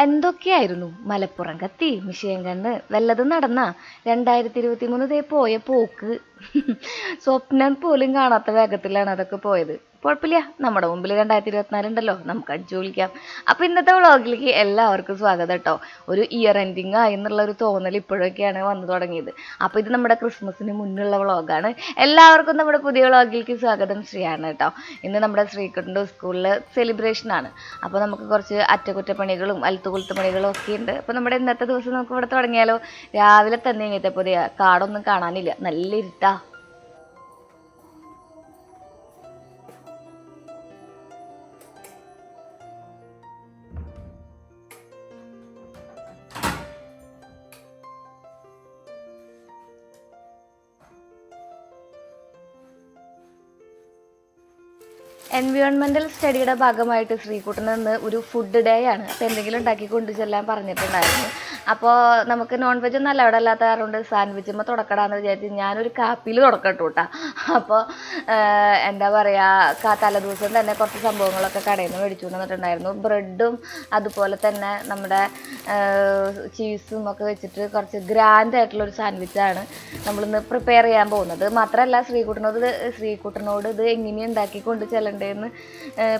എന്തൊക്കെയായിരുന്നു മലപ്പുറം കത്തി മിഷയം കണ്ണ് വല്ലതും നടന്ന 2023 ദേ പോയ പോക്ക്. സ്വപ്നം പോലും കാണാത്ത വേഗത്തിലാണ് അതൊക്കെ പോയത്. കുഴപ്പമില്ല, നമ്മുടെ മുമ്പിൽ 2024 ഉണ്ടല്ലോ, നമുക്ക് അടിച്ചു വിളിക്കാം. അപ്പൊ ഇന്നത്തെ വ്ളോഗിലേക്ക് എല്ലാവർക്കും സ്വാഗതം കേട്ടോ. ഒരു ഇയർ എൻഡിങ് ആയി എന്നുള്ള ഒരു തോന്നൽ ഇപ്പോഴൊക്കെയാണ് വന്നു തുടങ്ങിയത്. അപ്പൊ ഇത് നമ്മുടെ ക്രിസ്മസിന് മുന്നുള്ള വ്ളോഗാണ്. എല്ലാവർക്കും നമ്മുടെ പുതിയ വ്ളോഗിലേക്ക് സ്വാഗതം. ശ്രീയാണ് കേട്ടോ. ഇന്ന് നമ്മുടെ ശ്രീകുട്ടൻ്റെ സ്കൂളിൽ സെലിബ്രേഷൻ ആണ്. അപ്പൊ നമുക്ക് കുറച്ച് അറ്റകുറ്റപ്പണികളും അൽത്തുകുലത്തുപണികളും ഒക്കെ ഉണ്ട്. അപ്പൊ നമ്മുടെ ഇന്നത്തെ ദിവസം നമുക്ക് ഇവിടെ തുടങ്ങിയാലോ. രാവിലെ തന്നെ ഇങ്ങനത്തെ പുതിയ കാടൊന്നും കാണാനില്ല, നല്ല ഇരുട്ടാ. എൻവയോൺമെന്റൽ സ്റ്റഡിയുടെ ഭാഗമായിട്ട് ശ്രീകുട്ടന് ഇന്ന് ഒരു ഫുഡ് ഡേ ആണ്. അപ്പോൾ എന്തെങ്കിലും ഉണ്ടാക്കി കൊണ്ടു ചെല്ലാൻ പറഞ്ഞിട്ടുണ്ടായിരുന്നു. അപ്പോൾ നമുക്ക് നോൺ വെജ് ഒന്നും അല്ല അവിടെ അല്ലാത്ത കാരണം സാൻഡ്വിച്ചുമ്പോൾ തുടക്കടാന്ന് വിചാരിച്ച് ഞാനൊരു കാപ്പിയിൽ തുടക്കട്ടു കേട്ടോ. അപ്പോൾ എന്താ പറയുക, തലേദിവസം തന്നെ കുറച്ച് സംഭവങ്ങളൊക്കെ കടയിൽ നിന്ന് മേടിച്ചു കൊണ്ടുവന്നിട്ടുണ്ടായിരുന്നു. ബ്രെഡും അതുപോലെ തന്നെ നമ്മുടെ ചീസും ഒക്കെ വെച്ചിട്ട് കുറച്ച് ഗ്രാൻഡ് ആയിട്ടുള്ളൊരു സാൻഡ്വിച്ചാണ് നമ്മളിന്ന് പ്രിപ്പയർ ചെയ്യാൻ പോകുന്നത്. മാത്രമല്ല ശ്രീകുട്ടനോട് ഇത് എങ്ങനെ ഉണ്ടാക്കി കൊണ്ട് ചെല്ലണ്ടേന്ന്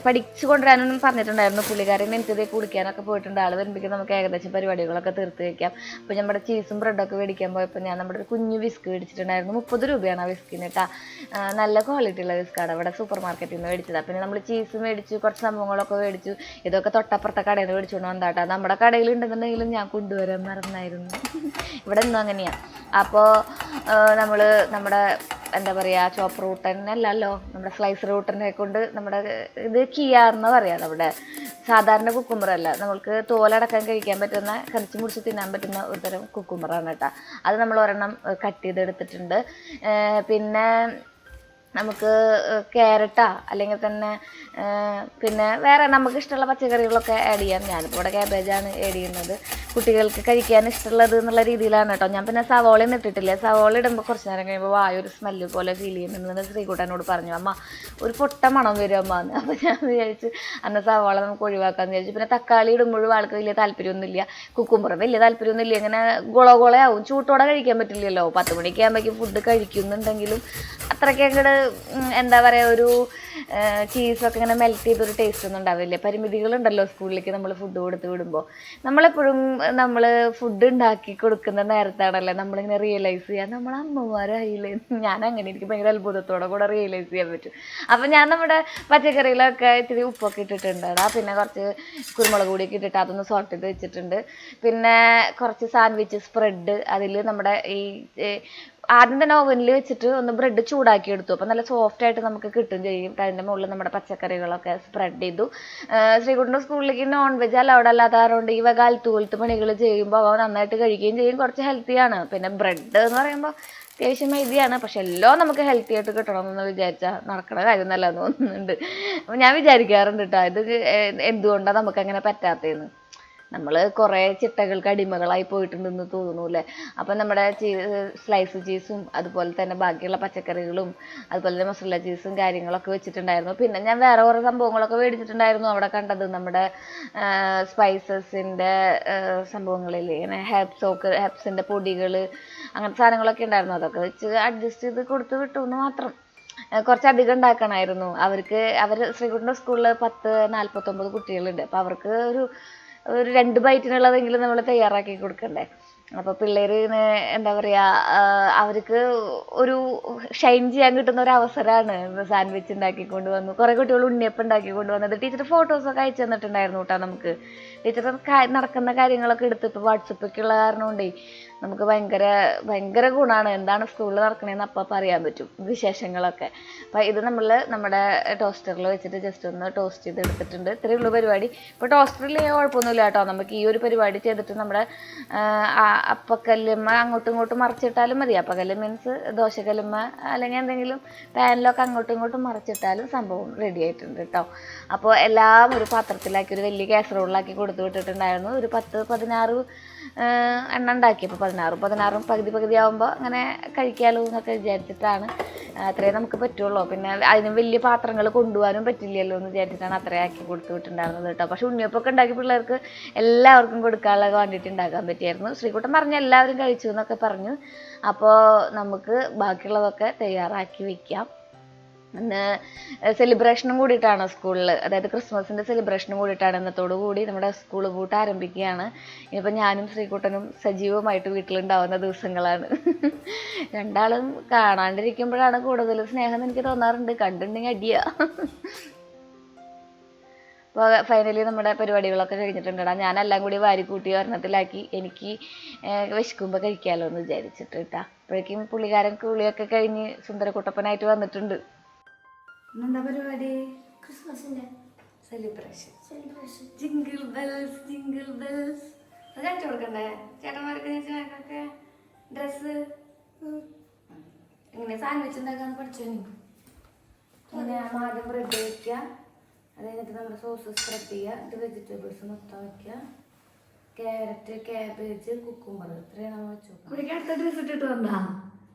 പഠിച്ചു കൊണ്ടുവരാനും പറഞ്ഞിട്ടുണ്ടായിരുന്നു. പുള്ളിക്കാരൻ എനിക്കതേ കുടിക്കാനൊക്കെ പോയിട്ടുണ്ട്. ആൾ വരുമ്പോഴേക്കും നമുക്ക് ഏകദേശം പരിപാടികളൊക്കെ തീർത്ത് വയ്ക്കാം. അപ്പോൾ നമ്മുടെ ചീസും ബ്രെഡൊക്കെ മേടിക്കാൻ പോയപ്പോൾ ഞാൻ നമ്മുടെ ഒരു കുഞ്ഞു വിസ്ക് മേടിച്ചിട്ടുണ്ടായിരുന്നു. 30 രൂപയാണ് ആ വിസ്കിന് കേട്ടോ. നല്ല ക്വാളിറ്റി ഉള്ള വിസ്കാണ്, ഇവിടെ സൂപ്പർ മാർക്കറ്റിൽ നിന്ന് മേടിച്ചതാണ്. പിന്നെ നമ്മൾ ചീസ് മേടിച്ചു, കുറച്ച് സംഭവങ്ങളൊക്കെ മേടിച്ചു. ഇതൊക്കെ തൊട്ടപ്പുറത്തെ കടയിൽ നിന്ന് മേടിച്ചുകൊണ്ട് വന്നാട്ടോ. നമ്മുടെ കടയിൽ ഉണ്ടെന്നുണ്ടെങ്കിലും ഞാൻ കൊണ്ടുവരാൻ മറന്നായിരുന്നു. ഇവിടെ നിന്നും അങ്ങനെയാണ്. അപ്പോൾ നമ്മൾ നമ്മുടെ എന്താ പറയുക, ചോപ്പ് റൂട്ടനല്ലല്ലോ, നമ്മുടെ സ്ലൈസ് റൂട്ടനെ കൊണ്ട് നമ്മുടെ ഇത് കിയാർന്ന് പറയാം. നമ്മുടെ സാധാരണ കുക്കുമ്പറല്ല, നമ്മൾക്ക് തോലടക്കം കഴിക്കാൻ പറ്റുന്ന, കടിച്ച് മുറിച്ച് തിന്നാൻ പറ്റുന്ന ഒരു തരം കുക്കുമ്പറാണ് കേട്ടോ. അത് നമ്മൾ ഒരെണ്ണം കട്ട് ചെയ്തെടുത്തിട്ടുണ്ട്. പിന്നെ നമുക്ക് ക്യാരറ്റാ അല്ലെങ്കിൽ തന്നെ പിന്നെ വേറെ നമുക്ക് ഇഷ്ടമുള്ള പച്ചക്കറികളൊക്കെ ആഡ് ചെയ്യാം. ഞാനിപ്പോൾ ഇവിടെ ക്യാബേജാണ് ആഡ് ചെയ്യുന്നത്, കുട്ടികൾക്ക് കഴിക്കാൻ ഇഷ്ടമുള്ളത് എന്നുള്ള രീതിയിലാണ് കേട്ടോ. ഞാൻ പിന്നെ സവോളയൊന്നും ഇട്ടിട്ടില്ല. സവോള ഇടുമ്പോൾ കുറച്ച് നേരം കഴിയുമ്പോൾ വായൊരു സ്മെല്ല് പോലെ ഫീൽ ചെയ്യുന്നുണ്ടെന്ന് ശ്രീകുട്ടനോട് പറഞ്ഞു. അമ്മ ഒരു പൊട്ട മണം വരും അമ്മ എന്ന്. അപ്പോൾ ഞാൻ വിചാരിച്ച് അന്ന് സവോള നമുക്ക് ഒഴിവാക്കാമെന്ന് വിചാരിച്ചു. പിന്നെ തക്കാളി ഇടുമ്പോഴും ആൾക്ക് വലിയ താല്പര്യമൊന്നുമില്ല, കുക്കുമ്പർ വലിയ താല്പര്യമൊന്നുമില്ല. ഇങ്ങനെ ഗുളഗുളയാവും, ചൂട്ടോടെ കഴിക്കാൻ പറ്റില്ലല്ലോ. 10 മണിക്ക് ആകുമ്പോഴേക്കും ഫുഡ് കഴിക്കുന്നുണ്ടെങ്കിലും അത്രയ്ക്ക് അങ്ങോട്ട് എന്താ പറയുക, ഒരു ചീസൊക്കെ ഇങ്ങനെ മെൽറ്റ് ചെയ്തൊരു ടേസ്റ്റ് ഒന്നും ഉണ്ടാവില്ല. പരിമിതികളുണ്ടല്ലോ സ്കൂളിലേക്ക് നമ്മൾ ഫുഡ് കൊടുത്ത് വിടുമ്പോൾ. നമ്മളെപ്പോഴും നമ്മൾ ഫുഡ് ഉണ്ടാക്കി കൊടുക്കുന്ന നേരത്താണല്ലേ നമ്മളിങ്ങനെ റിയലൈസ് ചെയ്യാൻ നമ്മളെ അമ്മമാരായില്ലേ. ഞാൻ അങ്ങനെ എനിക്ക് ഭയങ്കര അത്ഭുതത്തോടെ കൂടെ റിയലൈസ് ചെയ്യാൻ പറ്റും. അപ്പം ഞാൻ നമ്മുടെ പച്ചക്കറികളൊക്കെ ഇത്തിരി ഉപ്പൊക്കെ ഇട്ടിട്ടുണ്ട്. പിന്നെ കുറച്ച് കുരുമുളക് പൊടിയൊക്കെ ഇട്ടിട്ട് അതൊന്ന് സോട്ട് ചെയ്ത് വെച്ചിട്ടുണ്ട്. പിന്നെ കുറച്ച് സാൻഡ്വിച്ച് സ്പ്രെഡ്, അതിൽ നമ്മുടെ ഈ ആദ്യം തന്നെ ഓവനിൽ വെച്ചിട്ട് ഒന്ന് ബ്രെഡ് ചൂടാക്കി എടുത്തു. അപ്പം നല്ല സോഫ്റ്റ് ആയിട്ട് നമുക്ക് കിട്ടും ചെയ്യും. അതിൻ്റെ മുകളിൽ നമ്മുടെ പച്ചക്കറികളൊക്കെ സ്പ്രെഡ് ചെയ്തു. ശ്രീകുട്ടൻ്റെ സ്കൂളിലേക്ക് നോൺ വെജ് അലൗഡ് അല്ലാത്തതുകൊണ്ട് ഈ വക അൽത്തുകൊലത്ത് പണികൾ ചെയ്യുമ്പോൾ അവ നന്നായിട്ട് കഴിക്കുകയും ചെയ്യും, കുറച്ച് ഹെൽത്തിയാണ്. പിന്നെ ബ്രെഡ് എന്ന് പറയുമ്പോൾ അത്യാവശ്യം മൈദയാണ്, പക്ഷെ എല്ലാം നമുക്ക് ഹെൽത്തി ആയിട്ട് കിട്ടണമെന്ന് വിചാരിച്ചാൽ നടക്കണ കാര്യം നല്ല തോന്നുന്നുണ്ട്. അപ്പം ഞാൻ വിചാരിക്കാറുണ്ട് കേട്ടോ, ഇത് എന്തുകൊണ്ടാണ് നമുക്കങ്ങനെ പറ്റാത്തതെന്ന്. നമ്മൾ കുറേ ചിട്ടകൾക്ക് അടിമകളായി പോയിട്ടുണ്ടെന്ന് തോന്നുന്നു അല്ലേ. അപ്പം നമ്മുടെ സ്ലൈസ് ചീസും അതുപോലെ തന്നെ ബാക്കിയുള്ള പച്ചക്കറികളും അതുപോലെ തന്നെ മസാല ചീസും കാര്യങ്ങളൊക്കെ വെച്ചിട്ടുണ്ടായിരുന്നു. പിന്നെ ഞാൻ വേറെ കുറേ സംഭവങ്ങളൊക്കെ മേടിച്ചിട്ടുണ്ടായിരുന്നു. അവിടെ കണ്ടത് നമ്മുടെ സ്പൈസസിൻ്റെ സംഭവങ്ങളില്ലേ, ഇങ്ങനെ ഹെർബ്സിൻ്റെ പൊടികൾ, അങ്ങനത്തെ സാധനങ്ങളൊക്കെ ഉണ്ടായിരുന്നു. അതൊക്കെ വെച്ച് അഡ്ജസ്റ്റ് ചെയ്ത് കൊടുത്ത് വിട്ടു എന്ന് മാത്രം. കുറച്ചധികം ഉണ്ടാക്കണമായിരുന്നു അവർക്ക്. ശ്രീകുട്ടൻ്റെ സ്കൂളിൽ 49 കുട്ടികളുണ്ട്. അപ്പോൾ അവർക്ക് ഒരു 2 ബൈറ്റിനുള്ളതെങ്കിലും നമ്മൾ തയ്യാറാക്കി കൊടുക്കണ്ടേ. അപ്പോൾ പിള്ളേർ എന്താ പറയുക, അവർക്ക് ഒരു ഷൈൻ ചെയ്യാൻ കിട്ടുന്ന ഒരു അവസരമാണ് സാൻഡ്വിച്ച് ഉണ്ടാക്കിക്കൊണ്ട് വന്നു. കുറേ കുട്ടികൾ ഉണ്ണിയപ്പം ഉണ്ടാക്കിക്കൊണ്ട് വന്നത് ടീച്ചർ ഫോട്ടോസൊക്കെ അയച്ചു തന്നിട്ടുണ്ടായിരുന്നു കേട്ടോ. നമുക്ക് ടീച്ചർ നടക്കുന്ന കാര്യങ്ങളൊക്കെ എടുത്ത് ഇപ്പോൾ വാട്സപ്പൊക്കെ ഉള്ള കാരണം കൊണ്ടേ നമുക്ക് ഭയങ്കര ഗുണമാണ്. എന്താണ് സ്കൂളിൽ നടക്കണേന്ന് അപ്പം അറിയാൻ പറ്റും വിശേഷങ്ങളൊക്കെ. അപ്പോൾ ഇത് നമ്മുടെ ടോസ്റ്ററിൽ വെച്ചിട്ട് ജസ്റ്റ് ഒന്ന് ടോസ്റ്റ് ചെയ്തെടുത്തിട്ടുണ്ട്. ഇത്രയേ ഉള്ളൂ പരിപാടി. ഇപ്പോൾ ടോസ്റ്ററിൽ കുഴപ്പമൊന്നുമില്ല കേട്ടോ. നമുക്ക് ഈ ഒരു പരിപാടി ചെയ്തിട്ട് നമ്മുടെ അപ്പക്കല്ലുമ്മ അങ്ങോട്ടും ഇങ്ങോട്ടും മറിച്ചിട്ടാലും മതി. അപ്പക്കല്ല് മീൻസ് ദോശക്കല്ലുമ്മ അല്ലെങ്കിൽ എന്തെങ്കിലും പാനിലൊക്കെ അങ്ങോട്ടും ഇങ്ങോട്ടും മറിച്ചിട്ടാലും സംഭവം റെഡി ആയിട്ടുണ്ട് കേട്ടോ. അപ്പോൾ എല്ലാം ഒരു പാത്രത്തിലാക്കി ഒരു വലിയ കാസറോളിലാക്കി കൊടുത്തു വിട്ടിട്ടുണ്ടായിരുന്നു. ഒരു 10-16 എണ്ണ ഉണ്ടാക്കി. അപ്പോൾ 16 പകുതി ആകുമ്പോൾ അങ്ങനെ കഴിക്കാമല്ലോ എന്നൊക്കെ വിചാരിച്ചിട്ടാണ്. അത്രയും നമുക്ക് പറ്റുള്ളൂ. പിന്നെ അതിന് വലിയ പാത്രങ്ങൾ കൊണ്ടുപോകാനും പറ്റില്ലല്ലോ എന്ന് വിചാരിച്ചിട്ടാണ് അത്രയും ആക്കി കൊടുത്തു വിട്ടുണ്ടായിരുന്നത് കേട്ടോ. പക്ഷെ ഉണ്ണിയപ്പൊക്കെ ഉണ്ടാക്കി പിള്ളേർക്ക് എല്ലാവർക്കും കൊടുക്കാനുള്ള ക്വാണ്ടിറ്റി ഉണ്ടാക്കാൻ പറ്റിയായിരുന്നു. ശ്രീകുട്ടൻ പറഞ്ഞ എല്ലാവരും കഴിച്ചു എന്നൊക്കെ പറഞ്ഞു. അപ്പോൾ നമുക്ക് ബാക്കിയുള്ളതൊക്കെ തയ്യാറാക്കി വയ്ക്കാം. ഇന്ന് സെലിബ്രേഷനും കൂടിയിട്ടാണ് സ്കൂളിൽ, അതായത് ക്രിസ്മസിൻ്റെ സെലിബ്രേഷനും കൂടിയിട്ടാണ്. ഇന്നത്തോടു കൂടി നമ്മുടെ സ്കൂൾ പൂട്ട് ആരംഭിക്കുകയാണ്. ഇനിയിപ്പോൾ ഞാനും ശ്രീകുട്ടനും സജീവമായിട്ട് വീട്ടിലുണ്ടാവുന്ന ദിവസങ്ങളാണ്. രണ്ടാളും കാണാണ്ടിരിക്കുമ്പോഴാണ് കൂടുതൽ സ്നേഹം എനിക്ക് തോന്നാറുണ്ട്. കണ്ടിട്ടുണ്ടെങ്കിൽ അടിയാ. അപ്പോൾ ഫൈനലി നമ്മുടെ പരിപാടികളൊക്കെ കഴിഞ്ഞിട്ടുണ്ടാ. ഞാനെല്ലാം കൂടി വാരിക്കൂട്ടി ഒരെണ്ണത്തിലാക്കി എനിക്ക് വിശക്കുമ്പോൾ കഴിക്കാമല്ലോ എന്ന് വിചാരിച്ചിട്ട് കേട്ടാ. അപ്പോഴേക്കും പുള്ളിക്കാരൻ കുളിയൊക്കെ കഴിഞ്ഞ് സുന്ദരക്കുട്ടപ്പനായിട്ട് വന്നിട്ടുണ്ട്. ഇന്നെന്താ പരിപാടി? ക്രിസ്മസിന്റെ സെലിബ്രേഷൻ. ജിംഗിൾ ബെൽസ് അത് കാണിച്ചു കൊടുക്കണ്ടേ ചേട്ടന്മാർക്ക് ചേച്ചിമാർക്കൊക്കെ ഡ്രസ്സ്? ഇങ്ങനെ സാൻഡ്വിച്ച് ഉണ്ടാക്കാൻ പഠിച്ചു. ഇങ്ങനെ ആദ്യം ബ്രെഡ് വയ്ക്കുക, അത് കഴിഞ്ഞിട്ട് നമ്മുടെ സോസ് സ്പ്രെഡ് ചെയ്യുക, ഇത് വെജിറ്റബിൾസ് മൊത്തം വയ്ക്കുക, ക്യാരറ്റ്, ക്യാബേജ്, കുക്കുംബർ, ഇത്രയും നമ്മൾ വെച്ചു. കുടിക്കാൻ അടുത്ത ഡ്രസ്സ് ഇട്ടിട്ട് വന്നാ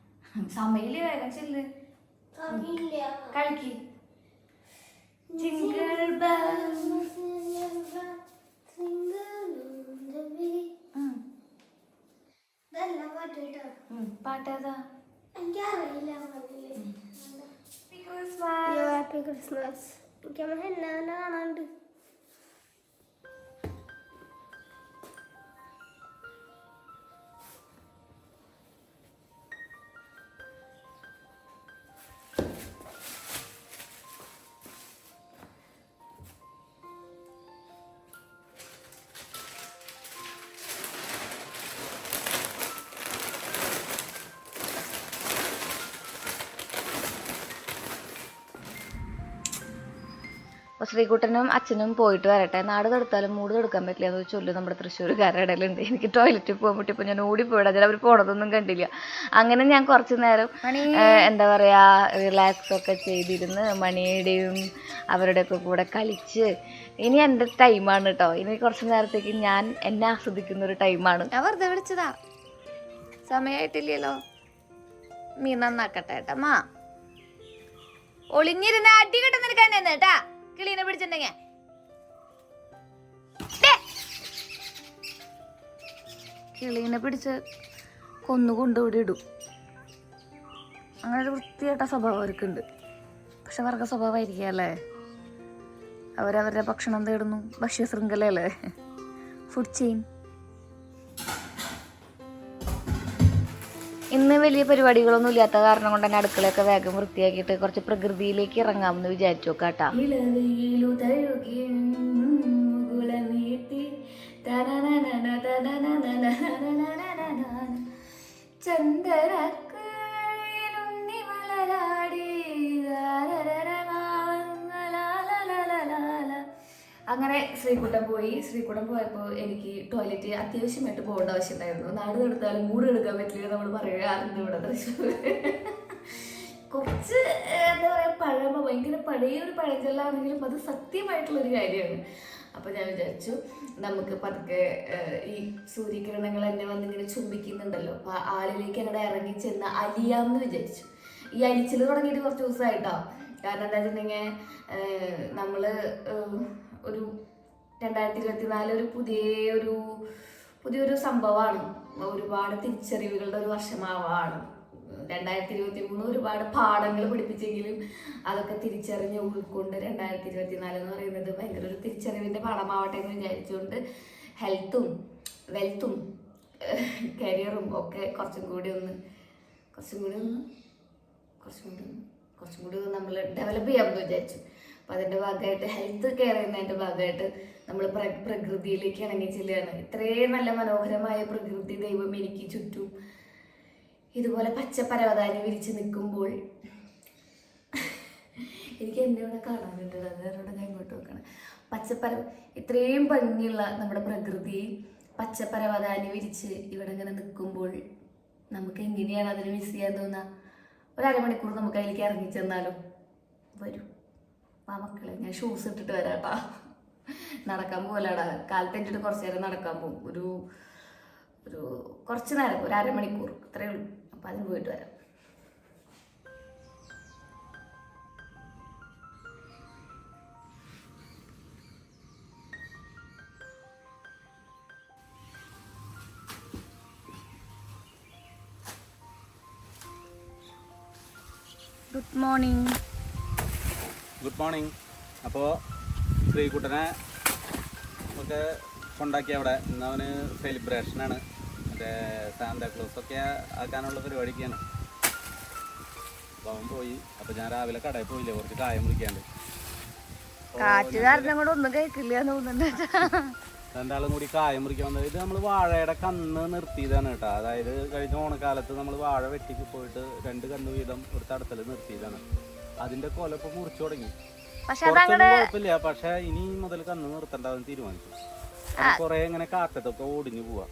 സമയില് വേഗം ചെല്ല് കളിക്ക്. ജിംഗിൾ ബെൽസ് പാട്ടേതാ? Happy Christmas. എനിക്ക് എന്നെ കാണാണ്ട്. അപ്പോൾ ശ്രീകുട്ടനും അച്ഛനും പോയിട്ട് വരട്ടെ. നാട് തൊടുത്താലും മൂട് തൊടുക്കാൻ പറ്റില്ല എന്നൊരു ചൊല്ല് നമ്മുടെ തൃശ്ശൂർക്കാരുടെ ഇടയിലുണ്ട്. എനിക്ക് ടോയ്ലറ്റിൽ പോകാൻ പറ്റിയപ്പോൾ ഞാൻ ഓടിപ്പോയിടാം. അതിൽ അവർ പോണതൊന്നും കണ്ടില്ല. അങ്ങനെ ഞാൻ കുറച്ച് നേരം എന്താ പറയുക റിലാക്സ് ഒക്കെ ചെയ്തിരുന്ന് മണിയുടെയും അവരുടെയൊക്കെ കൂടെ കളിച്ച്. ഇനി എൻ്റെ ടൈമാണ് കേട്ടോ. ഇനി കുറച്ച് നേരത്തേക്ക് ഞാൻ എന്നെ ആസ്വദിക്കുന്ന ഒരു ടൈമാണ്. ഞാൻ വെറുതെ വിളിച്ചതാ, സമയമായിട്ടില്ലല്ലോ. മീൻ നന്നാക്കട്ടെ ഏട്ടമ്മാ. ഒളിഞ്ഞിരുന്ന് അടി കിട്ടുന്നിരിക്കാൻ കേട്ടാ. കിളീനെ പിടിച്ചിട്ടുണ്ടെങ്കിൽ കിളീനെ പിടിച്ച് കൊന്നുകൊണ്ടുകൂടി ഇടും. അങ്ങനെ ഒരു വൃത്തിയായിട്ട സ്വഭാവം അവർക്കുണ്ട്. പക്ഷെ വർഗ സ്വഭാവമായിരിക്കുക അല്ലേ. അവരവരുടെ ഭക്ഷണം തേടുന്നു. ഭക്ഷ്യ ശൃംഖലയല്ലേ, ഫുഡ് ചെയിൻ. ഇന്ന് വലിയ പരിപാടികളൊന്നും ഇല്ലാത്ത കാരണം കൊണ്ട് തന്നെ അടുക്കളയൊക്കെ വേഗം വൃത്തിയാക്കിയിട്ട് കുറച്ച് പ്രകൃതിയിലേക്ക് ഇറങ്ങാമെന്ന് വിചാരിച്ചു നോക്കാട്ടാ. അങ്ങനെ ശ്രീകുട്ടൻ പോയപ്പോൾ എനിക്ക് ടോയ്ലറ്റ് അത്യാവശ്യമായിട്ട് പോകേണ്ട ആവശ്യം ഉണ്ടായിരുന്നു. നാട് തൊടുത്താലും മൂട് എടുക്കാൻ പറ്റില്ല നമ്മൾ പറയാറുണ്ട് ഇവിടെ തൃശ്ശൂർ. കുറച്ച് എന്താ പറയുക ഭയങ്കര പഴയൊരു പഴഞ്ചൊല്ലാണെങ്കിലും അത് സത്യമായിട്ടുള്ളൊരു കാര്യമാണ്. അപ്പോൾ ഞാൻ വിചാരിച്ചു നമുക്ക് പതുക്കെ ഈ സൂര്യകിരണങ്ങൾ എന്നെ വന്നിങ്ങനെ ചുംബിക്കുന്നുണ്ടല്ലോ, അപ്പോൾ ആളിലേക്ക് അങ്ങോട്ട് ഇറങ്ങി ചെന്ന് അലിയാമെന്ന് വിചാരിച്ചു. ഈ അലിച്ചിൽ തുടങ്ങിയിട്ട് കുറച്ച് ദിവസമായിട്ടോ. കാരണം എന്താ വെച്ചിട്ടുണ്ടെങ്കിൽ നമ്മൾ ഒരു 2024 ഒരു പുതിയൊരു സംഭവമാണ്. ഒരുപാട് തിരിച്ചറിവുകളുടെ ഒരു വർഷമാവാണ് 2023. ഒരുപാട് പാഠങ്ങൾ പഠിപ്പിച്ചെങ്കിലും അതൊക്കെ തിരിച്ചറിഞ്ഞ് ഉൾക്കൊണ്ട് 2024 എന്ന് പറയുന്നത് ഭയങ്കര ഒരു തിരിച്ചറിവിൻ്റെ പാഠമാവട്ടെ എന്ന് വിചാരിച്ചുകൊണ്ട് ഹെൽത്തും വെൽത്തും കരിയറും ഒക്കെ കുറച്ചും കൂടി ഒന്ന് നമ്മൾ ഡെവലപ്പ് ചെയ്യാമെന്ന് വിചാരിച്ചു. അപ്പോൾ അതിൻ്റെ ഭാഗമായിട്ട് ഹെൽത്ത് കെയർ ചെയ്യുന്നതിൻ്റെ ഭാഗമായിട്ട് നമ്മൾ പ്രകൃതിയിലേക്ക് ഇണങ്ങി ചെല്ലുകയാണ്. ഇത്രയും നല്ല മനോഹരമായ പ്രകൃതി ദൈവം എനിക്ക് ചുറ്റും ഇതുപോലെ പച്ച പരവതാനി വിരിച്ച് നിൽക്കുമ്പോൾ എനിക്ക് എന്നെ ഇവിടെ കാണാനുണ്ട്. അതുകൊണ്ട് ഞാൻ ഇങ്ങോട്ട് നോക്കണം. ഇത്രയും ഭംഗിയുള്ള നമ്മുടെ പ്രകൃതി പച്ചപ്പരവതാനി വിരിച്ച് ഇവിടെ ഇങ്ങനെ നിൽക്കുമ്പോൾ നമുക്ക് എങ്ങനെയാണ് അതിനെ മിസ് ചെയ്യാൻ തോന്നുക? ഒരു അരമണിക്കൂർ നമുക്ക് അതിലേക്ക് ഇറങ്ങി ചെന്നാലും വരും. ആ മക്കളെ, ഞാൻ ഷൂസ് ഇട്ടിട്ട് വരാട്ടാ. നടക്കാൻ പോകലാടാ. കാലത്തെറ്റിട്ട് കുറച്ച് നേരം നടക്കാൻ പോകും. ഒരു ഒരു കുറച്ച് നേരം, ഒരു അരമണിക്കൂർ അത്രയേ ഉള്ളൂ. അപ്പോൾ അതിന് പോയിട്ട് വരാം. Good morning. Good morning. അപ്പോൾ ശ്രീകുട്ടനെ ഒക്കെ കൊണ്ടാക്കി അവിടെ ഇന്ന് അവന് സെലിബ്രേഷനാണ്. മറ്റേ സാന്താക്ലോസൊക്കെ ആക്കാനുള്ള പരിപാടിക്കാണ്. അപ്പോൾ അവൻ പോയി. അപ്പോൾ ഞാൻ രാവിലെ കടയിൽ പോയില്ലേ, കുറച്ച് കായം മുറിക്കാണ്ട്. കാറ്റ് കാരണം കൂടെ ഒന്നും കഴിക്കില്ല തോന്നുന്നുണ്ട്. രണ്ടാളും കൂടി കായം മുറിക്കാൻ വന്നത്. ഇത് നമ്മൾ വാഴയുടെ കന്ന് നിർത്തിയതാണ് കേട്ടോ. അതായത് കഴിഞ്ഞ ഓണക്കാലത്ത് നമ്മൾ വാഴ വെട്ടിക്ക് പോയിട്ട് 2 കന്ന് വീതം ഒരു തടത്തിൽ നിർത്തിയതാണ്. അതിന്റെ കൊല ഇപ്പൊ മുറിച്ചു തുടങ്ങി. കുഴപ്പമില്ല, പക്ഷെ ഇനി മുതൽ കന്ന് നിർത്തണ്ടെന്ന് തീരുമാനിച്ചു. കൊറേ ഇങ്ങനെ കാറ്റത്തൊക്കെ ഓടിഞ്ഞു പോവാ.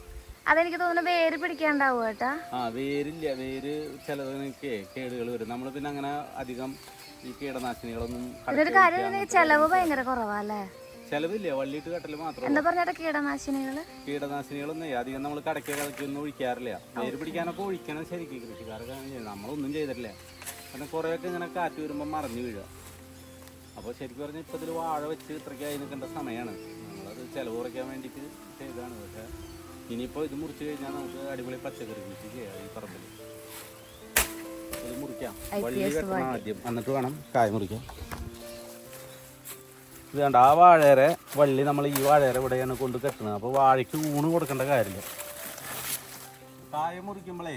അതെനിക്ക് തോന്നുന്നു വേര് പിടിക്കാണ്ടാവും കേട്ടാ. വേരില്ല, വേര് ചിലതിനൊക്കെ കേടുകൾ വരും. നമ്മൾ പിന്നെ അങ്ങനെ അധികം ഈ കീടനാശിനികളൊന്നും ചെലവ് ഭയങ്കര കുറവല്ലേ? ചെലവില്ല, വള്ളിയിട്ട് കെട്ടല് മാത്രം. എന്താ പറഞ്ഞ കീടനാശിനികളൊന്നും അധികം നമ്മൾ കടക്കൊന്നും ഒഴിക്കാറില്ല. വേര് പിടിക്കാനൊക്കെ ഒഴിക്കണം ശരിക്കും. കൃഷിക്കാരൊക്കെ നമ്മളൊന്നും ചെയ്തിട്ടില്ല. കാരണം കുറേയൊക്കെ ഇങ്ങനെ കാറ്റ് വരുമ്പോൾ മറിഞ്ഞു വീഴുക. അപ്പോൾ ശരിക്കും പറഞ്ഞാൽ ഇപ്പം ഇതിൽ വാഴ വെച്ച് ഇത്രയ്ക്കായി നിൽക്കേണ്ട സമയമാണ്. നമ്മളത് ചിലവ് കുറയ്ക്കാൻ വേണ്ടിയിട്ട് ചെയ്തതാണ്. പക്ഷേ ഇനിയിപ്പോൾ ഇത് മുറിച്ച് കഴിഞ്ഞാൽ നമുക്ക് അടിപൊളി പച്ചക്കറി കൃഷി ചെയ്യാം ഈ പറമ്പിൽ. ഇത് മുറിക്കാം, വള്ളി കെട്ടണം ആദ്യം, എന്നിട്ട് വേണം കായ മുറിക്കാം. ഇത് കണ്ട ആ വാഴേരെ വള്ളി നമ്മൾ ഈ വാഴേരെ ഇവിടെയാണ് കൊണ്ട് കെട്ടുന്നത്. അപ്പോൾ വാഴയ്ക്ക് ഊണ് കൊടുക്കേണ്ട കാര്യമില്ല. കായ മുറിക്കുമ്പോഴേ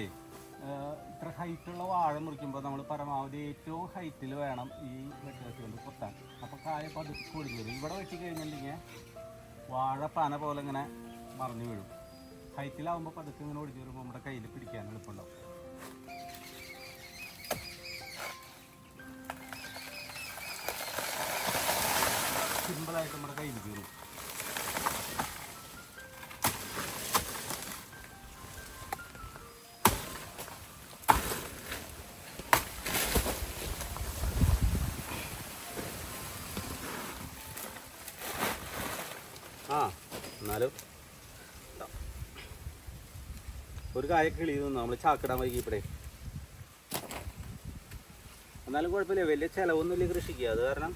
ഇത്ര ഹൈറ്റുള്ള വാഴ മുറിക്കുമ്പോൾ നമ്മൾ പരമാവധി ഏറ്റവും ഹൈറ്റിൽ വേണം ഈ വെട്ടുകത്തി കൊണ്ട് കൊത്താൻ. അപ്പോൾ കായ പതുക്കെ ഒടിഞ്ഞു വരും. ഇവിടെ വെട്ടി കഴിഞ്ഞിട്ടുണ്ടെങ്കിൽ വാഴ പന പോലെ ഇങ്ങനെ മറിഞ്ഞു വീഴും. ഹൈറ്റിലാവുമ്പോൾ പതുക്കെ ഇങ്ങനെ ഒടിഞ്ഞു വരുമ്പോൾ നമ്മുടെ കയ്യിൽ പിടിക്കാൻ എളുപ്പമുണ്ടാവും. സിമ്പിളായിട്ട് നമ്മുടെ കയ്യിൽ കയറും. എന്നാലും ഒരു കായ കിളി തോന്നുന്നു നമ്മൾ ചാക്കിടാൻ വൈകിപ്പോഴേ. എന്നാലും കുഴപ്പമില്ല, വലിയ ചിലവൊന്നുമില്ല കൃഷിക്ക്. അത് കാരണം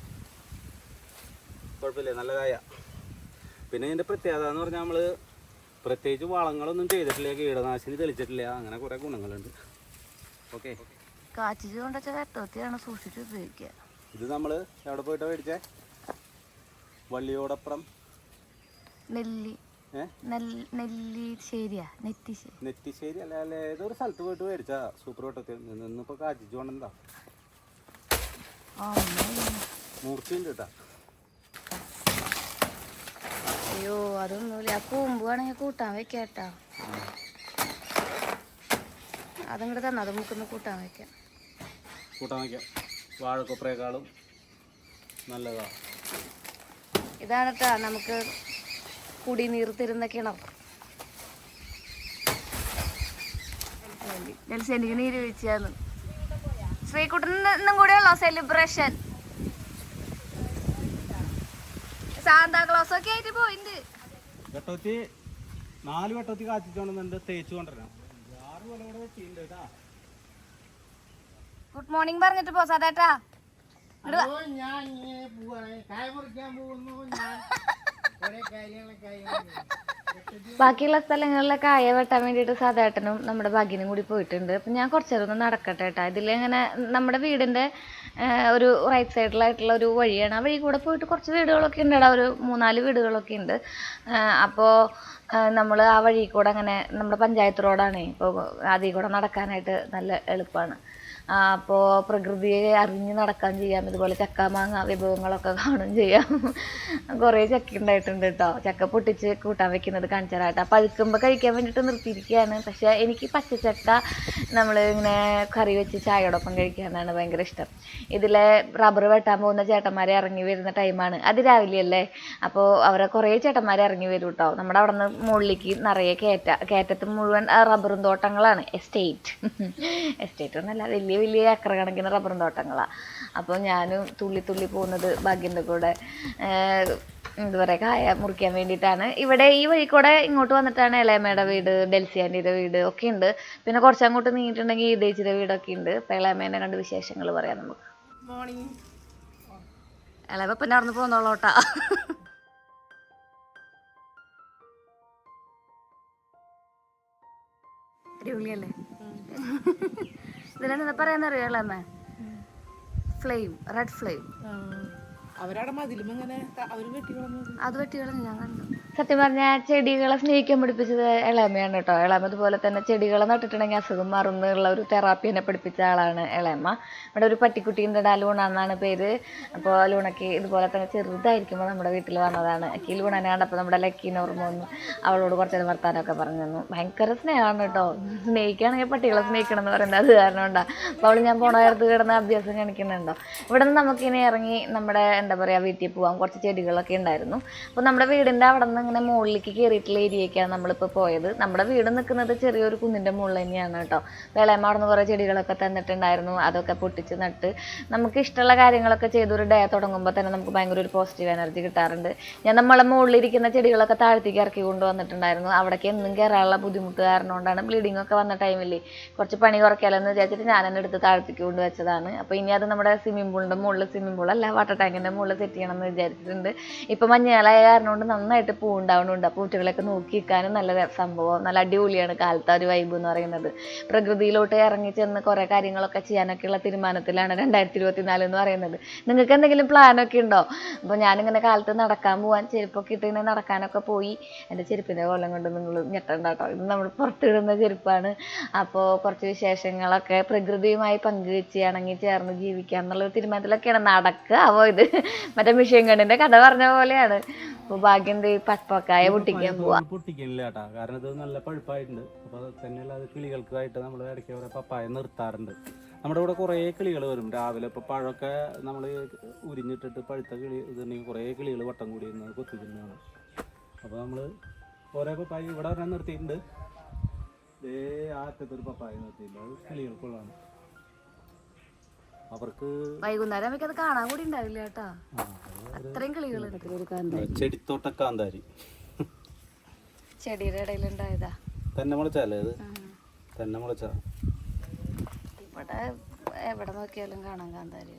കുഴപ്പമില്ല, നല്ല കായ. പിന്നെ ഇതിൻ്റെ പ്രത്യേകത എന്ന് പറഞ്ഞാൽ നമ്മൾ പ്രത്യേകിച്ച് വളങ്ങളൊന്നും ചെയ്തിട്ടില്ല, കീടനാശിനി തെളിച്ചിട്ടില്ല, അങ്ങനെ കുറേ ഗുണങ്ങളുണ്ട്. ഓക്കെ, സൂക്ഷിച്ച് ഉപയോഗിക്കുക. ഇത് നമ്മൾ എവിടെ പോയിട്ടാ മേടിച്ചേ? വള്ളിയോടപ്പുറം നെറ്റിശ്ശേരി അല്ല ഏതൊരു സ്ഥലത്ത് പോയിട്ട് മേടിച്ചാ സൂപ്പർ വട്ടത്തിൽ നിന്നിപ്പോ കാച്ചിച്ചു കൊണ്ടെന്താ മൂർച്ചയുണ്ട് കേട്ടാ. അയ്യോ അതൊന്നുമില്ല, കൂമ്പ് വേണമെങ്കിൽ കൂട്ടാൻ വെക്കാട്ടാ. അതങ്ങോട്ട് തന്നെ അത് നമുക്കൊന്ന് കൂട്ടാൻ വെക്കാം. വാഴക്കൊപ്രയേക്കാളും നല്ലതാ. ഇതാണ് കേട്ടാ നമുക്ക് കുടിനീർ തരുന്ന കിണർ. ജലസേനയ്ക്ക് നീര് വീഴ്ചയാന്ന്. ശ്രീകുട്ടനും കൂടെയുള്ള സെലിബ്രേഷൻ. സാന്താക്ലോസ് ഒക്കെ ആയിട്ട് പോയിണ്ട്. വെട്ടോത്തി 4 വെട്ടോത്തി കാച്ചിച്ചോണ്ട് തേച്ചു കൊണ്ടുവരണം. 6 കൊല കൂടെ വെച്ചിട്ടുണ്ട് കേട്ടാ. ഗുഡ് മോർണിംഗ് പറഞ്ഞിട്ട് പോ സാധാട്ടാ. ഞാൻ പോവാണ്, കായ മുറിക്കാൻ പോകുന്നു. ഞാൻ ബാക്കിയുള്ള സ്ഥലങ്ങളിലെ കായ വെട്ടാൻ വേണ്ടിയിട്ട് സാധാട്ടനും നമ്മുടെ ഭാഗ്യനും കൂടി പോയിട്ടുണ്ട്. അപ്പം ഞാൻ കുറച്ച് നേരം ഒന്ന് നടക്കട്ടെ കേട്ടോ. ഇതിലിങ്ങനെ നമ്മുടെ വീടിൻ്റെ ഒരു റൈറ്റ് സൈഡിലായിട്ടുള്ള ഒരു വഴിയാണ്. ആ വഴി കൂടെ പോയിട്ട് കുറച്ച് വീടുകളൊക്കെ ഉണ്ട്. അവിടെ ഒരു 3-4 വീടുകളൊക്കെ ഉണ്ട്. അപ്പോൾ നമ്മൾ ആ വഴി കൂടെ അങ്ങനെ നമ്മുടെ പഞ്ചായത്ത് റോഡാണ്. ഇപ്പോൾ അതിൽ കൂടെ നടക്കാനായിട്ട് നല്ല എളുപ്പമാണ്. അപ്പോൾ പ്രകൃതിയെ അറിഞ്ഞ് നടക്കാൻ ചെയ്യാം. ഇതുപോലെ ചക്ക മാങ്ങ വിഭവങ്ങളൊക്കെ കാണുകയും ചെയ്യാം. കുറേ ചക്ക ഉണ്ടായിട്ടുണ്ട് കേട്ടോ. ചക്ക പൊട്ടിച്ച് കൂട്ടാൻ വെക്കുന്നത് കാണിച്ചാലാട്ടോ. പഴുക്കുമ്പോൾ കഴിക്കാൻ വേണ്ടിയിട്ട് നിർത്തിയിരിക്കുകയാണ്. പക്ഷേ എനിക്ക് പച്ചച്ചക്ക നമ്മൾ ഇങ്ങനെ കറി വെച്ച് ചായയോടൊപ്പം കഴിക്കാനാണ് ഭയങ്കര ഇഷ്ടം. ഇതിലെ റബ്ബർ വെട്ടാൻ പോകുന്ന ചേട്ടന്മാരെ ഇറങ്ങി വരുന്ന ടൈമാണ്. അത് രാവിലെയല്ലേ. അപ്പോൾ അവരെ കുറേ ചേട്ടന്മാരെ ഇറങ്ങി വരും കേട്ടോ. നമ്മുടെ അവിടെ നിന്ന് മുകളിലേക്ക് നിറയെ കയറ്റത്ത് മുഴുവൻ റബ്ബറും തോട്ടങ്ങളാണ്. എസ്റ്റേറ്റ് ഒന്നല്ല, വലിയ ഏക്കർ കണക്കിന് റബ്ബറും തോട്ടങ്ങളാണ്. അപ്പോൾ ഞാനും തുള്ളി പോകുന്നത് ഭാഗ്യൻ്റെ കൂടെ. എന്താ പറയുക കായ മുറിക്കാൻ വേണ്ടിയിട്ടാണ്. ഇവിടെ ഈ വഴി കൂടെ ഇങ്ങോട്ട് വന്നിട്ടാണ് ഇളയമ്മയുടെ വീട്, ഡെൽസി ആൻറ്റിയുടെ വീട് ഒക്കെ ഉണ്ട്. പിന്നെ കുറച്ചങ്ങോട്ട് നീങ്ങിയിട്ടുണ്ടെങ്കിൽ ഇതേച്ചിയുടെ വീടൊക്കെ ഉണ്ട്. അപ്പം ഇളയമ്മേനെ കണ്ട് വിശേഷങ്ങൾ പറയാം നമുക്ക്. മോർണിംഗ്. ഇളയമ്മ പിന്നെ അവിടെ നിന്ന് പോന്നോളൂട്ടാ. അടിപൊളിയല്ലേ? ഇതിലെന്താ പറയാന്നറിയോ ഇളയമ്മ? Flame, red flame. അവരവിടെ മതിലും ഇങ്ങനെ അവർ വെട്ടിക്കളഞ്ഞത്. അത് വെട്ടിക്കളഞ്ഞു ഞാൻ കണ്ടു. സത്യം പറഞ്ഞാൽ ചെടികളെ സ്നേഹിക്കാൻ പഠിപ്പിച്ചത് ഇളയമ്മയാണ് കേട്ടോ. ഇളയമ്മ അതുപോലെ തന്നെ ചെടികളെ നട്ടിട്ടുണ്ടെങ്കിൽ അസുഖം മാറുന്നുള്ള ഒരു തെറാപ്പി എന്നെ പഠിപ്പിച്ച ആളാണ് ഇളയമ്മ. ഇവിടെ ഒരു പട്ടിക്കുട്ടിയുണ്ട്, ലൂണ എന്നാണ് പേര്. അപ്പോൾ ലൂണയ്ക്ക് ഇതുപോലെ തന്നെ ചെറുതായിരിക്കുമ്പോൾ നമ്മുടെ വീട്ടിൽ വന്നതാണ്. എനിക്ക് ലൂണനെ കണ്ടപ്പോൾ നമ്മുടെ ലക്കീനെ ഓർമ്മ വന്നു. അവളോട് കുറച്ചേരം വർത്താനമൊക്കെ പറഞ്ഞു തന്നു. ഭയങ്കര സ്നേഹമാണ് കേട്ടോ. സ്നേഹിക്കുകയാണെങ്കിൽ പട്ടികളെ സ്നേഹിക്കണം എന്ന് പറയുന്നത് അത് കാരണം ഉണ്ടാ. അപ്പോൾ അവൾ ഞാൻ പോണ നേരത്ത് കിടന്ന് അഭ്യാസം കാണിക്കുന്നുണ്ടോ. ഇവിടെ നിന്ന് നമുക്കിനി ഇറങ്ങി നമ്മുടെ എന്താ പറയുക വീട്ടിൽ പോകാൻ കുറച്ച് ചെടികളൊക്കെ ഉണ്ടായിരുന്നു. അപ്പോൾ നമ്മുടെ വീടിൻ്റെ അവിടെ നിന്ന് ഇങ്ങനെ മുകളിലേക്ക് കയറിയിട്ടുള്ള ഏരിയയ്ക്കാണ് നമ്മളിപ്പോൾ പോയത്. നമ്മുടെ വീട് നിൽക്കുന്നത് ചെറിയൊരു കുന്നിൻ്റെ മുകളിൽ തന്നെയാണ് കേട്ടോ. ഇളയമ്മ അവിടെ നിന്ന് കുറേ ചെടികളൊക്കെ തന്നിട്ടുണ്ടായിരുന്നു. അതൊക്കെ പൊട്ടിച്ച് നട്ട് നമുക്ക് ഇഷ്ടമുള്ള കാര്യങ്ങളൊക്കെ ചെയ്തൊരു ഡേ തുടങ്ങുമ്പോൾ തന്നെ നമുക്ക് ഭയങ്കര ഒരു പോസിറ്റീവ് എനർജി കിട്ടാറുണ്ട്. ഞാൻ നമ്മളെ മുകളിലിരിക്കുന്ന ചെടികളൊക്കെ താഴത്തേക്ക് ഇറക്കി കൊണ്ടുവന്നിട്ടുണ്ടായിരുന്നു. അവിടേക്ക് എന്നും കയറാനുള്ള ബുദ്ധിമുട്ട് കാരണം കൊണ്ടാണ് ബ്ലീഡിംഗ് ഒക്കെ വന്ന ടൈമിൽ കുറച്ച് പണി കുറയ്ക്കാലെന്ന് വിചാരിച്ചിട്ട് ഞാൻ തന്നെ എടുത്ത് താഴത്തേക്ക് കൊണ്ടുവച്ചതാണ്. അപ്പോൾ ഇനി അത് നമ്മുടെ സ്വിമ്മിംഗ് പൂളിൻ്റെ മുകളിൽ, സ്വിമ്മിംഗ് പൂളല്ല വാട്ടർ ടാങ്കിൻ്റെ മുകളിൽ സെറ്റ് ചെയ്യണം എന്ന് വിചാരിച്ചിട്ടുണ്ട്. ഇപ്പം മഞ്ഞളായ കാരണം കൊണ്ട് നന്നായിട്ട് പൂ ഉണ്ടാവുന്നുണ്ട്. അപ്പോൾ പൂച്ചകളൊക്കെ നോക്കി നിൽക്കാനും നല്ല സംഭവം, നല്ല അടിപൊളിയാണ് കാലത്തെ ഒരു വൈബ് എന്ന് പറയുന്നത്. പ്രകൃതിയിലോട്ട് ഇറങ്ങി ചെന്ന് കുറേ കാര്യങ്ങളൊക്കെ ചെയ്യാനൊക്കെയുള്ള തീരുമാനത്തിലാണ് 2024 എന്ന് പറയുന്നത്. നിങ്ങൾക്ക് എന്തെങ്കിലും പ്ലാനൊക്കെ ഉണ്ടോ? അപ്പോൾ ഞാനിങ്ങനെ കാലത്ത് നടക്കാൻ പോകാൻ ചെരുപ്പൊക്കെ ഇട്ട് ഇങ്ങനെ നടക്കാനൊക്കെ പോയി. എൻ്റെ ചെരുപ്പിൻ്റെ കൊല്ലം കൊണ്ട് നിങ്ങൾ ഞെട്ടണ്ട കേട്ടോ. ഇത് നമ്മൾ പുറത്തിടുന്ന ചെരുപ്പാണ്. അപ്പോൾ കുറച്ച് വിശേഷങ്ങളൊക്കെ പ്രകൃതിയുമായി പങ്കുവെച്ച് ഇണങ്ങി ചേർന്ന് ജീവിക്കുക എന്നുള്ളൊരു തീരുമാനത്തിലൊക്കെയാണ് നടക്കുക. അപ്പോൾ ഇത് മറ്റേ മിഷ്യൻ കണ്ണിൻ്റെ കഥ പറഞ്ഞ പോലെയാണ്. അപ്പോൾ ഭാഗ്യം പപ്പക്കായ പൊട്ടിക്കാൻ പോവാ. പൊട്ടിക്കണില്ല കേട്ടാ, കാരണം ഇത് നല്ല പഴുപ്പായിട്ടുണ്ട്. അപ്പോൾ തന്നെയല്ല അത് കിളികൾക്കായിട്ട് നമ്മൾ ഇടയ്ക്ക് അവരെ പപ്പായ നിർത്താറുണ്ട്. നമ്മുടെ ഇവിടെ കുറേ കിളികൾ വരും രാവിലെ. ഇപ്പോൾ പഴമൊക്കെ നമ്മൾ ഉരിഞ്ഞിട്ടിട്ട് പഴുത്ത കിളി ഇതുണ്ടെങ്കിൽ കുറേ കിളികൾ വട്ടം കൂടി ഇരുന്ന് കൊത്തി തിന്നാണ്. അപ്പോൾ നമ്മൾ കുറേ പപ്പായ ഇവിടെ ഒരെണ്ണം നിർത്തിയിട്ടുണ്ട്. ആ അറ്റത്തൊരു പപ്പായ നിർത്തിയിട്ടുണ്ട്. അത് കിളികൾക്കുള്ളതാണ്. അവർക്ക് വൈകുന്നേരം അത് കാണാൻ കൂടി ഉണ്ടാവില്ല കേട്ടാ, അത്രയും കിളികളുണ്ട്. ചെടിത്തോട്ട കാന്താരി ചെടിയുടെ ഇടയിലുണ്ടായതാ. തന്നെ മുളച്ചല്ലേ അത്? തന്നെ മുളച്ച ഇവിടെ എവിടെ നോക്കിയാലും കാണാൻ കാന്താരി.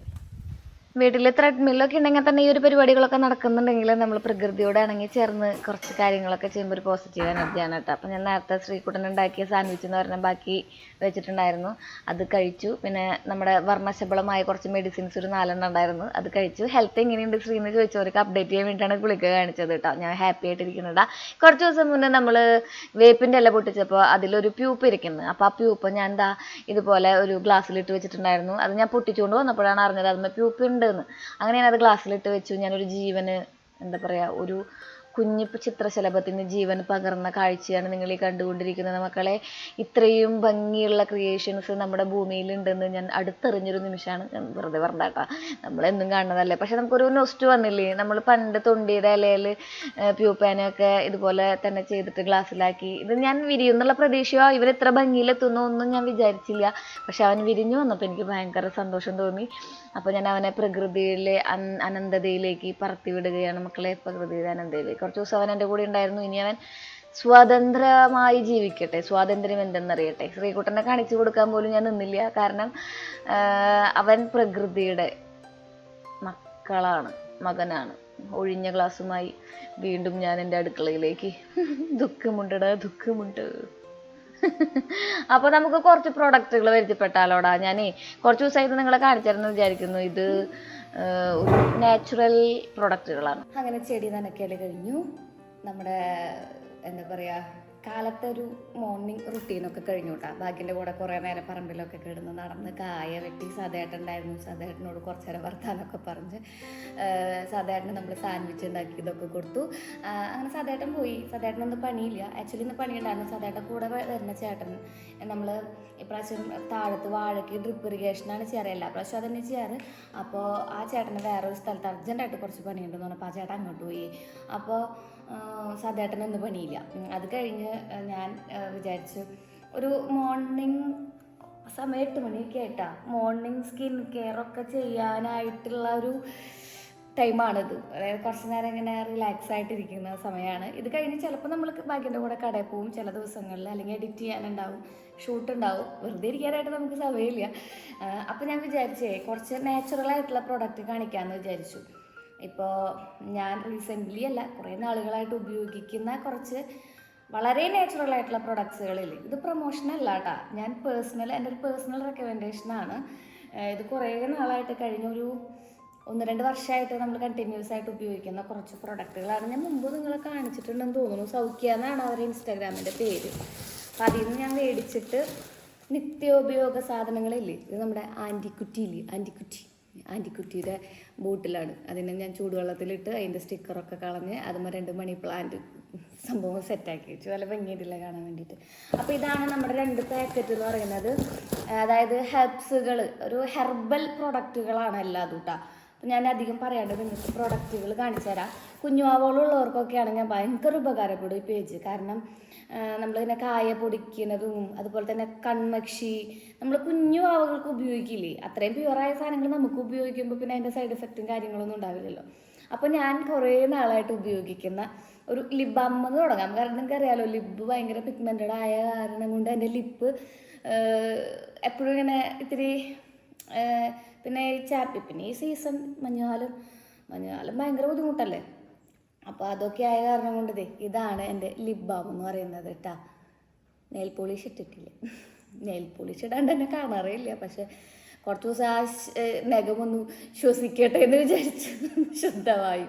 വീട്ടിൽ ത്രെഡ്മില്ലൊക്കെ ഉണ്ടെങ്കിൽ തന്നെ ഈ ഒരു പരിപാടികളൊക്കെ നടക്കുന്നുണ്ടെങ്കിൽ നമ്മൾ പ്രകൃതിയോട് ഇണങ്ങി ചേർന്ന് കുറച്ച് കാര്യങ്ങളൊക്കെ ചെയ്യുമ്പോൾ ഒരു പോസിറ്റീവ് എനർജിയാണ് കേട്ടോ. അപ്പോൾ ഞാൻ നേരത്തെ ശ്രീകുട്ടൻ ഉണ്ടാക്കിയ സാൻഡ്വിച്ച് എന്ന് പറഞ്ഞാൽ ബാക്കി വെച്ചിട്ടുണ്ടായിരുന്നു, അത് കഴിച്ചു. പിന്നെ നമ്മുടെ വർണ്ണശബളമായ കുറച്ച് മെഡിസിൻസ് ഒരു 4 ഉണ്ടായിരുന്നു, അത് കഴിച്ചു. ഹെൽത്ത് എങ്ങനെയുണ്ട് ശ്രീ എന്ന് ചോദിച്ചവർക്ക് അപ്ഡേറ്റ് ചെയ്യാൻ വേണ്ടിയിട്ടാണ് ഗുളിക കാണിച്ചത് കേട്ടോ. ഞാൻ ഹാപ്പി ആയിട്ടിരിക്കുന്നുണ്ടാ. കുറച്ച് ദിവസം മുന്നേ നമ്മൾ വേപ്പിൻ്റെ ഇല പൊട്ടിച്ചപ്പോൾ അതിലൊരു പ്യൂപ്പ് ഇരിക്കുന്നത്. അപ്പോൾ ആ പ്യൂപ്പ് ഞാൻ എന്താ ഇതുപോലെ ഒരു ഗ്ലാസ്സിലിട്ട് വെച്ചിട്ടുണ്ടായിരുന്നു. അത് ഞാൻ പൊട്ടിച്ചുകൊണ്ട് വന്നപ്പോഴാണ് അറിഞ്ഞത് അതിന് പ്യൂപ്പ് ഉണ്ടെന്ന്. അങ്ങനെ ഞാനത് ഗ്ലാസ്സിലിട്ട് വെച്ചു. ഞാനൊരു ജീവന് എന്താ പറയുക, ഒരു കുഞ്ഞു ചിത്രശലഭത്തിന് ജീവൻ പകർന്ന കാഴ്ചയാണ് നിങ്ങൾ ഈ കണ്ടുകൊണ്ടിരിക്കുന്നത് മക്കളെ. ഇത്രയും ഭംഗിയുള്ള ക്രിയേഷൻസ് നമ്മുടെ ഭൂമിയിലുണ്ടെന്ന് ഞാൻ അടുത്തറിഞ്ഞൊരു നിമിഷമാണ്. ഞാൻ വെറുതെ പറഞ്ഞാട്ടാ, നമ്മളെന്നും കാണുന്നതല്ലേ. പക്ഷെ നമുക്കൊരു നൊസ്റ്റ് വന്നില്ലേ, നമ്മൾ പണ്ട് തൊണ്ടിയുടെ ഇലയിൽ പ്യൂപ്പാനൊക്കെ ഇതുപോലെ തന്നെ ചെയ്തിട്ട് ഗ്ലാസ്സിലാക്കി. ഇത് ഞാൻ വിരിയുന്നുള്ള പ്രതീക്ഷയോ ഇവർ ഇത്ര ഭംഗിയിലെത്തുന്നോ ഒന്നും ഞാൻ വിചാരിച്ചില്ല. പക്ഷെ അവൻ വിരിഞ്ഞു വന്നപ്പോൾ എനിക്ക് ഭയങ്കര സന്തോഷം തോന്നി. അപ്പോൾ ഞാൻ അവനെ പ്രകൃതിയിലെ അനന്തതയിലേക്ക് പറത്തിവിടുകയാണ് മക്കളെ. പ്രകൃതിയുടെ അനന്തതയിലേക്ക് കുറച്ച് ദിവസം അവൻ എൻ്റെ കൂടെ ഉണ്ടായിരുന്നു. ഇനി അവൻ സ്വതന്ത്രമായി ജീവിക്കട്ടെ, സ്വാതന്ത്ര്യം എന്തെന്നറിയട്ടെ. ശ്രീകുട്ടനെ കാണിച്ചു കൊടുക്കാൻ പോലും ഞാൻ നിന്നില്ല, കാരണം അവൻ പ്രകൃതിയുടെ മകനാണ്. ഒഴിഞ്ഞ ഗ്ലാസ്സുമായി വീണ്ടും ഞാൻ എൻ്റെ അടുക്കളയിലേക്ക്. ദുഃഖമുണ്ടടാ, ദുഃഖമുണ്ട്. അപ്പോൾ നമുക്ക് കുറച്ച് പ്രോഡക്റ്റുകൾ പരിചയപ്പെട്ടാലോടാ. ഞാനേ കുറച്ച് ദിവസമായിട്ട് നിങ്ങളെ കാണിച്ചായിരുന്നു വിചാരിക്കുന്നു. ഇത് ഒരു നാച്ചുറൽ പ്രോഡക്റ്റുകളാണ്. അങ്ങനെ ചെടി നനയ്ക്കൽ കഴിഞ്ഞു. നമ്മുടെ എന്താ പറയുക, കാലത്തെ ഒരു മോർണിംഗ് റുട്ടീനൊക്കെ കഴിഞ്ഞു കേട്ടോ. ബാക്കിൻ്റെ കൂടെ കുറേ നേരം പറമ്പിലൊക്കെ കിടന്ന് നടന്ന് കായ വെട്ടി. സതേട്ടനുണ്ടായിരുന്നു, സതേട്ടനോട് കുറച്ച് നേരം വർത്താനമൊക്കെ പറഞ്ഞ് സതേട്ടന് നമ്മൾ സാൻഡ്വിച്ച് ഉണ്ടാക്കി ഇതൊക്കെ കൊടുത്തു. അങ്ങനെ സതേട്ടൻ പോയി. സതേട്ടനൊന്നും പണിയില്ല, ആക്ച്വലി ഇന്ന് പണിയുണ്ടായിരുന്നു. സതേട്ടൻ കൂടെ വരുന്ന ചേട്ടൻ നമ്മൾ ഇപ്രാവശ്യം താഴത്ത് വാഴയ്ക്ക് ഡ്രിപ്പ് ഇറിഗേഷനാണ് ചെയ്യാറ്, എല്ലാ പ്രാവശ്യം അതന്നെ ചെയ്യാറ്. അപ്പോൾ ആ ചേട്ടന് വേറൊരു സ്ഥലത്ത് അർജൻറ്റായിട്ട് കുറച്ച് പണിയുണ്ടെന്ന് പറഞ്ഞപ്പോൾ ആ ചേട്ടൻ അങ്ങോട്ട് പോയി. അപ്പോൾ സതേട്ടനൊന്നും പണിയില്ല. അത് കഴിഞ്ഞ് ഞാൻ വിചാരിച്ചു ഒരു മോർണിംഗ് സമയം 8 മണിയൊക്കെ ആയിട്ടാണ് മോർണിംഗ് സ്കിൻ കെയർ ഒക്കെ ചെയ്യാനായിട്ടുള്ള ഒരു ടൈമാണിത്. അതായത് കുറച്ച് നേരം ഇങ്ങനെ റിലാക്സ് ആയിട്ടിരിക്കുന്ന സമയമാണ് ഇത്. കഴിഞ്ഞ് ചിലപ്പോൾ നമ്മൾ ഭാഗ്യൻ്റെ കൂടെ കടയിൽ പോകും ചില ദിവസങ്ങളിൽ, അല്ലെങ്കിൽ എഡിറ്റ് ചെയ്യാനുണ്ടാവും, ഷൂട്ട് ഉണ്ടാവും. വെറുതെ ഇരിക്കാനായിട്ട് നമുക്ക് സമയമില്ല. അപ്പോൾ ഞാൻ വിചാരിച്ചേ കുറച്ച് നാച്ചുറലായിട്ടുള്ള പ്രോഡക്റ്റ് കാണിക്കാമെന്ന് വിചാരിച്ചു. ഇപ്പോൾ ഞാൻ റീസെൻ്റ്ലി അല്ല, കുറേ നാളുകളായിട്ട് ഉപയോഗിക്കുന്ന കുറച്ച് വളരെ നാച്ചുറൽ ആയിട്ടുള്ള പ്രൊഡക്ട്സുകളില്ലേ. ഇത് പ്രൊമോഷനല്ല കേട്ടോ, ഞാൻ എൻ്റെ ഒരു പേഴ്സണൽ റെക്കമെൻഡേഷനാണ്. ഇത് കുറേ നാളായിട്ട് കഴിഞ്ഞൊരു 1-2 വർഷമായിട്ട് നമ്മൾ കണ്ടിന്യൂസ് ആയിട്ട് ഉപയോഗിക്കുന്ന കുറച്ച് പ്രൊഡക്റ്റുകളാണ്. ഞാൻ മുമ്പ് നിങ്ങളെ കാണിച്ചിട്ടുണ്ടെന്ന് തോന്നുന്നു. സൗഖ്യ എന്നാണ് അവരുടെ ഇൻസ്റ്റാഗ്രാമിൻ്റെ പേര്. അപ്പോൾ അതിൽ നിന്ന് ഞാൻ മേടിച്ചിട്ട് നിത്യോപയോഗ സാധനങ്ങളില്ലേ, ഇത് നമ്മുടെ ആൻറ്റിക്കുറ്റിയുടെ ബോട്ടിലാണ്. അതിനെ ഞാൻ ചൂടുവെള്ളത്തിലിട്ട് അതിൻ്റെ സ്റ്റിക്കറൊക്കെ കളഞ്ഞ് അതുമ്മ 2 മണി പ്ലാന്റ് സംഭവം സെറ്റാക്കി വെച്ചു. നല്ല ഭംഗിയായിട്ടില്ല കാണാൻ വേണ്ടിയിട്ട്. അപ്പോൾ ഇതാണ് നമ്മുടെ 2 പാക്കറ്റ് എന്ന് പറയുന്നത്. അതായത് ഹെർബ്സുകൾ, ഒരു ഹെർബൽ പ്രൊഡക്റ്റുകളാണ് എല്ലാതും കേട്ടോ. അപ്പോൾ ഞാൻ അധികം പറയാണ്ട് നിങ്ങൾക്ക് പ്രൊഡക്റ്റുകൾ കാണിച്ചു തരാം. കുഞ്ഞുവാവുകളുള്ളവർക്കൊക്കെ ആണെങ്കിൽ ഭയങ്കര ഉപകാരപ്പെടും ഈ പേജ്. കാരണം നമ്മളിങ്ങനെ കായ പൊടിക്കുന്നതും അതുപോലെ തന്നെ കൺമക്ഷി നമ്മൾ കുഞ്ഞു വാവുകൾക്ക് ഉപയോഗിക്കില്ലേ, അത്രയും പ്യുവറായ സാധനങ്ങൾ നമുക്ക് ഉപയോഗിക്കുമ്പോൾ പിന്നെ അതിൻ്റെ സൈഡ് എഫക്റ്റും കാര്യങ്ങളൊന്നും ഉണ്ടാവില്ലല്ലോ. അപ്പോൾ ഞാൻ കുറേ നാളായിട്ട് ഉപയോഗിക്കുന്ന ഒരു ലിപ് ബാം എന്ന് തുടങ്ങാം. കാരണം നിങ്ങൾക്ക് അറിയാമല്ലോ, ലിപ്പ് ഭയങ്കര പിഗ്മെൻറ്റഡ് ആയ കാരണം കൊണ്ട് എൻ്റെ ലിപ്പ് എപ്പോഴും ഇങ്ങനെ ഇത്തിരി പിന്നെ പിന്നെ ഈ സീസൺ മഞ്ഞുകാലം ഭയങ്കര ബുദ്ധിമുട്ടല്ലേ. അപ്പോൾ അതൊക്കെ ആയ കാരണം കൊണ്ട് ഇതാണ് എൻ്റെ ലിപ് ബാം എന്ന് പറയുന്നത് കേട്ടോ. നെയിൽ പോളിഷ് ഇട്ടിട്ടില്ല, നെയിൽ പോളിഷ് ഇടാണ്ട് തന്നെ കാണാറേ ഇല്ല. പക്ഷെ കുറച്ച് ദിവസം ആ നഖമൊന്ന് ശ്വസിക്കട്ടെ എന്ന് വിചാരിച്ച് ശുദ്ധമായി.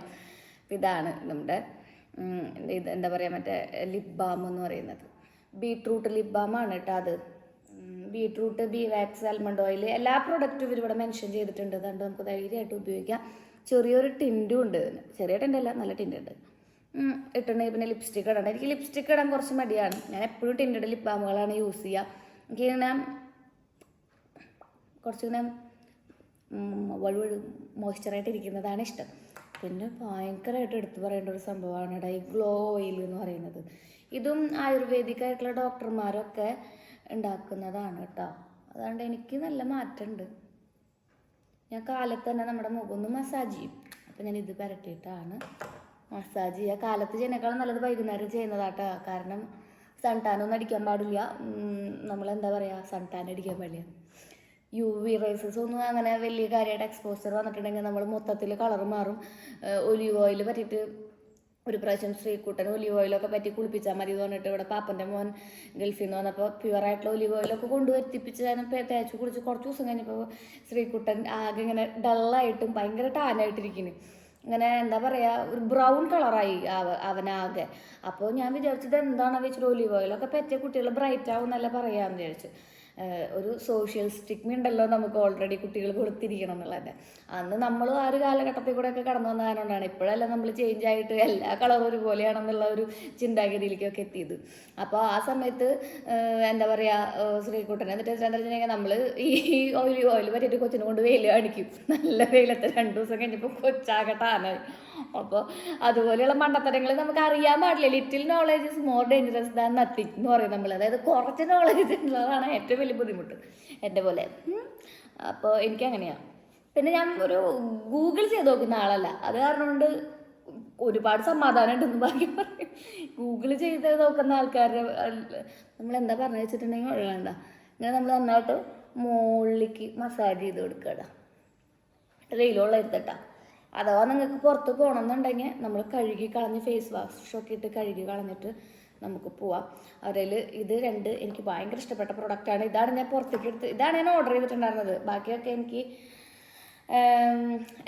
ഇതാണ് നമ്മുടെ ഇത് എന്താ പറയുക, മറ്റേ ലിപ് ബാം എന്ന് പറയുന്നത്. ബീട്രൂട്ട് ലിപ് ബാമാണ് കേട്ടോ അത്. Beetroot, bee wax, almond oil, എല്ലാ പ്രൊഡക്റ്റും ഇവരിവിടെ മെൻഷൻ ചെയ്തിട്ടുണ്ട്. അതുകൊണ്ട് നമുക്ക് ധൈര്യമായിട്ട് ഉപയോഗിക്കാം. ചെറിയൊരു ടിൻറ്റും ഉണ്ട്, ചെറിയ ടിൻ്റല്ല, നല്ല ടിൻ്റുണ്ട്. ഇട്ടുണ്ടെങ്കിൽ പിന്നെ ലിപ്സ്റ്റിക്ക് ഇടണം. എനിക്ക് ലിപ്സ്റ്റിക്ക് ഇടാൻ കുറച്ച് മടിയാണ്. ഞാൻ എപ്പോഴും ടിൻറ്റഡ് ലിപ് ബാമുകളാണ് യൂസ് ചെയ്യുക. എനിക്കിങ്ങനെ കുറച്ചിങ്ങനെ വഴുവഴു മോയ്സ്ചറായിട്ട് ഇരിക്കുന്നതാണ് ഇഷ്ടം. പിന്നെ ഭയങ്കരമായിട്ട് എടുത്തു പറയേണ്ട ഒരു സംഭവമാണ് ഈ ഗ്ലോ ഓയിൽ എന്ന് പറയുന്നത്. ഇതും ആയുർവേദിക്കായിട്ടുള്ള ഡോക്ടർമാരൊക്കെ ഉണ്ടാക്കുന്നതാണ് കേട്ടോ. അതുകൊണ്ട് എനിക്ക് നല്ല മാറ്റമുണ്ട്. ഞാൻ കാലത്ത് തന്നെ നമ്മുടെ മുഖം ഒന്ന് മസാജ് ചെയ്യും. അപ്പോൾ ഞാൻ ഇത് പുരട്ടിയിട്ടാണ് മസാജ് ചെയ്യുക. കാലത്ത് ചെയ്യുന്നതിനേക്കാളും നല്ലത് വൈകുന്നേരം ചെയ്യുന്നതാട്ടോ. കാരണം സൺ ടാനൊന്നും അടിക്കാൻ പാടില്ല. നമ്മളെന്താ പറയുക, സൺ ടാൻ അടിക്കാൻ പാടില്ല. UV റേസസ് ഒന്നും അങ്ങനെ വലിയ കാര്യമായിട്ട് എക്സ്പോസർ വന്നിട്ടുണ്ടെങ്കിൽ നമ്മൾ മൊത്തത്തിൽ കളർ മാറും. ഒലിവ് ഓയിൽ പറ്റിയിട്ട് ഒരു പ്രാവശ്യം ശ്രീകുട്ടൻ ഒലിവ് ഓയിലൊക്കെ പറ്റി കുളിപ്പിച്ചാൽ മതി എന്ന് പറഞ്ഞിട്ട് ഇവിടെ പാപ്പൻ്റെ മോൻ ഗൾഫിൽ നിന്ന് വന്നപ്പോൾ പ്യുവറായിട്ടുള്ള ഒലിവ് ഓയിലൊക്കെ കൊണ്ടുവരുത്തിപ്പിച്ച് തേച്ച് കുളിച്ച് കുറച്ച് ദിവസം കഴിഞ്ഞപ്പോൾ ശ്രീകുട്ടൻ ആകെ ഇങ്ങനെ ഡള്ളായിട്ടും ഭയങ്കര ടാനായിട്ടിരിക്കുന്നു. ഇങ്ങനെ എന്താ പറയുക, ഒരു ബ്രൗൺ കളറായി അവനാകെ. അപ്പോൾ ഞാൻ വിചാരിച്ചത് എന്താണെന്ന് വെച്ചിട്ട് ഒലിവ് ഓയിലൊക്കെ പറ്റിയ കുട്ടികൾ ബ്രൈറ്റ് ആവും എന്നല്ല പറയാമെന്ന് വിചാരിച്ചു. ഒരു സോഷ്യൽ സ്റ്റിഗ്മ ഉണ്ടല്ലോ നമുക്ക് ഓൾറെഡി കുട്ടികൾ കൊടുത്തിരിക്കണം എന്നുള്ളത്. അന്ന് നമ്മളും ആ ഒരു കാലഘട്ടത്തിൽ കൂടെയൊക്കെ കടന്നു വന്ന കാരണമാണ്. ഇപ്പോഴല്ല നമ്മൾ ചേഞ്ച് ആയിട്ട് എല്ലാ കളറും ഒരുപോലെയാണെന്നുള്ള ഒരു ചിന്താഗതിയിലേക്കൊക്കെ എത്തിയത്. അപ്പോൾ ആ സമയത്ത് എന്താ പറയുക, ശ്രീകുട്ടനെ എന്നിട്ട് വെച്ചിട്ടുണ്ടെങ്കിൽ നമ്മൾ ഈ ഓയിൽ പറ്റിയിട്ട് കൊച്ചിനെ കൊണ്ട് വെയിൽ കാണിക്കും. നല്ല വെയിലത്ത് 2 ദിവസം കഴിഞ്ഞപ്പോൾ കൊച്ചാകട്ടാനായി. അപ്പോൾ അതുപോലെയുള്ള മണ്ടത്തരങ്ങൾ നമുക്ക് അറിയാൻ പാടില്ല. Little knowledge is more dangerous than nothing എന്ന് പറയും നമ്മൾ. അതായത് കുറച്ച് നോളേജ് ഉള്ളതാണ് ഏറ്റവും വലിയ ബുദ്ധിമുട്ട് എൻ്റെ പോലെ. അപ്പോൾ എനിക്കങ്ങനെയാണ്. പിന്നെ ഞാൻ ഒരു ഗൂഗിൾ ചെയ്ത് നോക്കുന്ന ആളല്ല, അത് കാരണം കൊണ്ട് ഒരുപാട് സമാധാനം ഉണ്ടെന്ന് ബാക്കി പറയും. ഗൂഗിൾ ചെയ്ത് നോക്കുന്ന ആൾക്കാരുടെ നമ്മളെന്താ പറഞ്ഞു വെച്ചിട്ടുണ്ടെങ്കിൽ വേണ്ട, ഇങ്ങനെ നമ്മൾ നന്നായിട്ട് മുകളിലേക്ക് മസാജ് ചെയ്ത് കൊടുക്കുക. റെയിലുള്ള ഇരുത്തട്ടാ. അഥവാ നിങ്ങൾക്ക് പുറത്ത് പോകണമെന്നുണ്ടെങ്കിൽ നമ്മൾ കഴുകി കളഞ്ഞ് ഫേസ് വാഷൊക്കെ ഇട്ട് കഴുകി കളഞ്ഞിട്ട് നമുക്ക് പോവാം. അതിൽ ഇത് 2 എനിക്ക് ഭയങ്കര ഇഷ്ടപ്പെട്ട പ്രൊഡക്റ്റാണ്. ഇതാണ് ഞാൻ പുറത്തേക്ക് എടുത്ത്, ഇതാണ് ഞാൻ ഓർഡർ ചെയ്തിട്ടുണ്ടായിരുന്നത്. ബാക്കിയൊക്കെ എനിക്ക്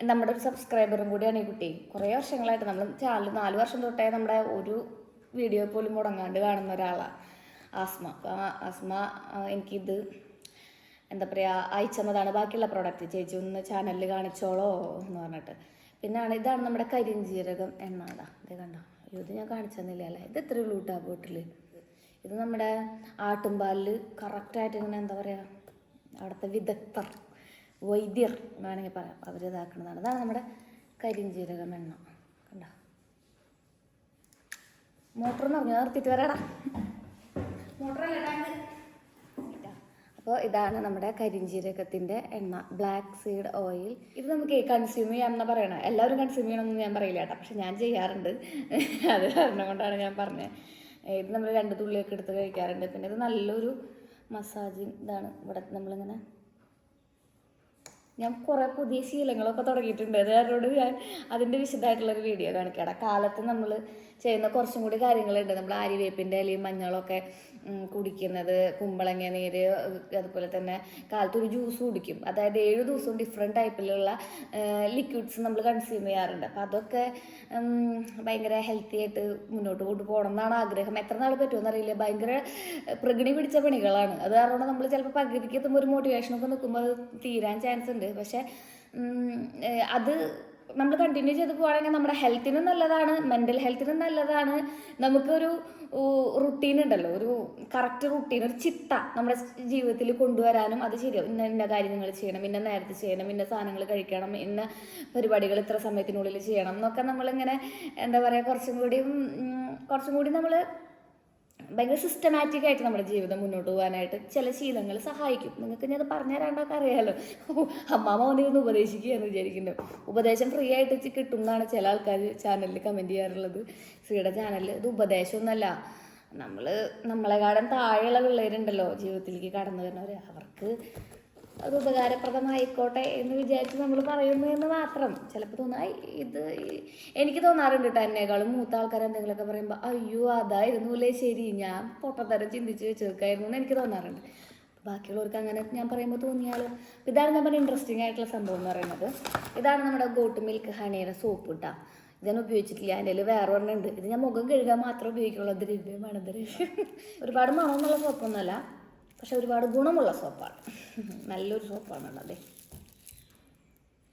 നമ്മുടെ ഒരു സബ്സ്ക്രൈബറും കൂടിയാണ് ഈ കുട്ടി. കുറേ വർഷങ്ങളായിട്ട് നമ്മൾ ചാനൽ 4 വർഷം തൊട്ടേ നമ്മുടെ ഒരു വീഡിയോ പോലും മുടങ്ങാണ്ട് കാണുന്ന ഒരാളാണ് ആസ്മ. ആസ്മ എനിക്കിത് എന്താ പറയുക അയച്ചതാണ് ബാക്കിയുള്ള പ്രോഡക്റ്റ്. ചേച്ചി ഒന്ന് ചാനലിൽ കാണിച്ചോളോ എന്ന് പറഞ്ഞിട്ട്. ഇതാണ് നമ്മുടെ കരിഞ്ജീരകം എണ്ണാടാ. ഇത് കണ്ടോ, ഇത് ഞാൻ കാണിച്ചു തന്നില്ല അല്ലേ. ഇത് എത്ര ഉള്ളൂ കേട്ടോ ബോട്ടിൽ. ഇത് നമ്മുടെ ആട്ടുംപാലിൽ കറക്റ്റായിട്ട് ഇങ്ങനെ എന്താ പറയുക, അവിടുത്തെ വിദഗ്ധർ വൈദ്യർ വേണമെങ്കിൽ പറയാം, അവരിതാക്കുന്നതാണ്. അതാണ് നമ്മുടെ കരിഞ്ജീരകം എണ്ണ. കണ്ടോ, മോട്ടർ എന്ന് പറഞ്ഞാൽ നിർത്തിയിട്ട് വരാടാ. മോട്ടറല്ല അപ്പോൾ ഇതാണ് നമ്മുടെ കരിഞ്ജീരകത്തിൻ്റെ എണ്ണ, ബ്ലാക്ക് സീഡ് ഓയിൽ. ഇത് നമുക്ക് കൺസ്യൂം ചെയ്യാമെന്ന് പറയണം. എല്ലാവരും കൺസ്യൂം ചെയ്യണമെന്ന് ഞാൻ പറയില്ല കേട്ടോ, പക്ഷെ ഞാൻ ചെയ്യാറുണ്ട്. അത് കാരണം കൊണ്ടാണ് ഞാൻ പറഞ്ഞത്. ഇത് നമ്മൾ 2 തുള്ളിയൊക്കെ എടുത്ത് കഴിക്കാറുണ്ട്. പിന്നെ ഇത് നല്ലൊരു മസാജിങ് ഇതാണ്. ഇവിടെ നമ്മളിങ്ങനെ ഞാൻ കുറേ പുതിയ ശീലങ്ങളൊക്കെ തുടങ്ങിയിട്ടുണ്ട്. അതുകാരോട് ഞാൻ അതിൻ്റെ വിശദമായിട്ടുള്ളൊരു വീഡിയോ കാണിക്കാം. കാലത്ത് നമ്മൾ ചെയ്യുന്ന കുറച്ചും കൂടി കാര്യങ്ങളുണ്ട്. നമ്മൾ ആര്യവേപ്പിൻ്റെ ഇലയും മഞ്ഞളൊക്കെ കുടിക്കുന്നത്, കുമ്പളങ്ങ നീര്, അതുപോലെ തന്നെ കാലത്ത് ഒരു ജ്യൂസ് കുടിക്കും. അതായത് 7 ദിവസവും ഡിഫറെൻറ്റ് ടൈപ്പിലുള്ള ലിക്വിഡ്സ് നമ്മൾ കൺസ്യൂം ചെയ്യാറുണ്ട്. അപ്പോൾ അതൊക്കെ ഭയങ്കര ഹെൽത്തി ആയിട്ട് മുന്നോട്ട് കൊണ്ടുപോകണം എന്നാണ് ആഗ്രഹം. എത്ര നാൾ പറ്റുമെന്ന് അറിയില്ല. ഭയങ്കര പ്രകൃതി പിടിച്ച പണികളാണ്. അത് കാരണം നമ്മൾ ചിലപ്പോൾ പകുതിക്ക് എത്തുമ്പോൾ ഒരു മോട്ടിവേഷനൊക്കെ നിൽക്കുമ്പോൾ അത് തീരാൻ ചാൻസ് ഉണ്ട്. പക്ഷെ അത് നമ്മൾ കണ്ടിന്യൂ ചെയ്ത് പോവുകയാണെങ്കിൽ നമ്മുടെ ഹെൽത്തിനും നല്ലതാണ്, മെൻ്റൽ ഹെൽത്തിനും നല്ലതാണ്. നമുക്കൊരു റുട്ടീൻ ഉണ്ടല്ലോ, ഒരു കറക്റ്റ് റുട്ടീൻ, ഒരു ചിട്ട നമ്മുടെ ജീവിതത്തിൽ കൊണ്ടുവരാനും അത് ശരിയാവും. ഇന്ന കാര്യങ്ങൾ ചെയ്യണം, ഇന്ന നേരത്തെ ചെയ്യണം, ഇന്ന സാധനങ്ങൾ കഴിക്കണം, ഇന്ന പരിപാടികൾ ഇത്ര സമയത്തിനുള്ളിൽ ചെയ്യണം എന്നൊക്കെ നമ്മളിങ്ങനെ എന്താ പറയുക, കുറച്ചും കൂടി നമ്മൾ ഭയങ്കര സിസ്റ്റമാറ്റിക് ആയിട്ട് നമ്മുടെ ജീവിതം മുന്നോട്ട് പോകാനായിട്ട് ചില ശീലങ്ങൾ സഹായിക്കും. നിങ്ങൾക്ക് ഞാൻ അത് പറഞ്ഞു തരാണ്ടൊക്കെ അറിയാമല്ലോ. അമ്മാമ്മ വന്നിരുന്ന് ഉപദേശിക്കുകയെന്ന് വിചാരിക്കുന്നത്. ഉപദേശം ഫ്രീ ആയിട്ട് കിട്ടും എന്നാണ് ചില ആൾക്കാർ ചാനലിൽ കമൻറ്റ് ചെയ്യാറുള്ളത്. ശ്രീയുടെ ചാനലിൽ ഇത് ഉപദേശമൊന്നുമല്ല. നമ്മളെക്കാളും താഴെയുള്ള പിള്ളേരുണ്ടല്ലോ ജീവിതത്തിലേക്ക് കടന്നു വരുന്നവർ, അവർക്ക് അത് ഉപകാരപ്രദമായിക്കോട്ടെ എന്ന് വിചാരിച്ച് നമ്മൾ പറയുന്നു എന്ന് മാത്രം. ചിലപ്പോൾ ഇത് എനിക്ക് തോന്നാറുണ്ട് കേട്ടോ, എന്നേക്കാളും മൂത്ത ആൾക്കാർ എന്തെങ്കിലുമൊക്കെ പറയുമ്പോൾ അയ്യോ അതായിരുന്നു അല്ലേ ശരി, ഞാൻ പൊട്ടത്തരം ചിന്തിച്ച് വെച്ചേക്കായിരുന്നു എന്ന് എനിക്ക് തോന്നാറുണ്ട്. ബാക്കിയുള്ളവർക്ക് അങ്ങനെ ഞാൻ പറയുമ്പോൾ തോന്നിയാലോ. ഇതാണ് നമ്മുടെ ഇൻട്രസ്റ്റിംഗ് ആയിട്ടുള്ള സംഭവം എന്ന് പറയുന്നത്. ഇതാണ് നമ്മുടെ ഗോട്ട് മിൽക്ക് ഹണിയുടെ സോപ്പ് കേട്ടോ. ഇതൊന്നും ഉപയോഗിച്ചിട്ടില്ല. എൻ്റെ വേറെ ഒരെണ്ണം ഉണ്ട്. ഇത് ഞാൻ മുഖം കഴുകാൻ മാത്രമേ ഉപയോഗിക്കുള്ളൂ. ദ്രവ്യമാണ് ദ്രവ്യം. ഒരുപാട് മണമൊന്നുള്ള സോപ്പൊന്നുമല്ല, പക്ഷെ ഒരുപാട് ഗുണമുള്ള സോപ്പാണ്. നല്ലൊരു സോപ്പാണ്. അതെ,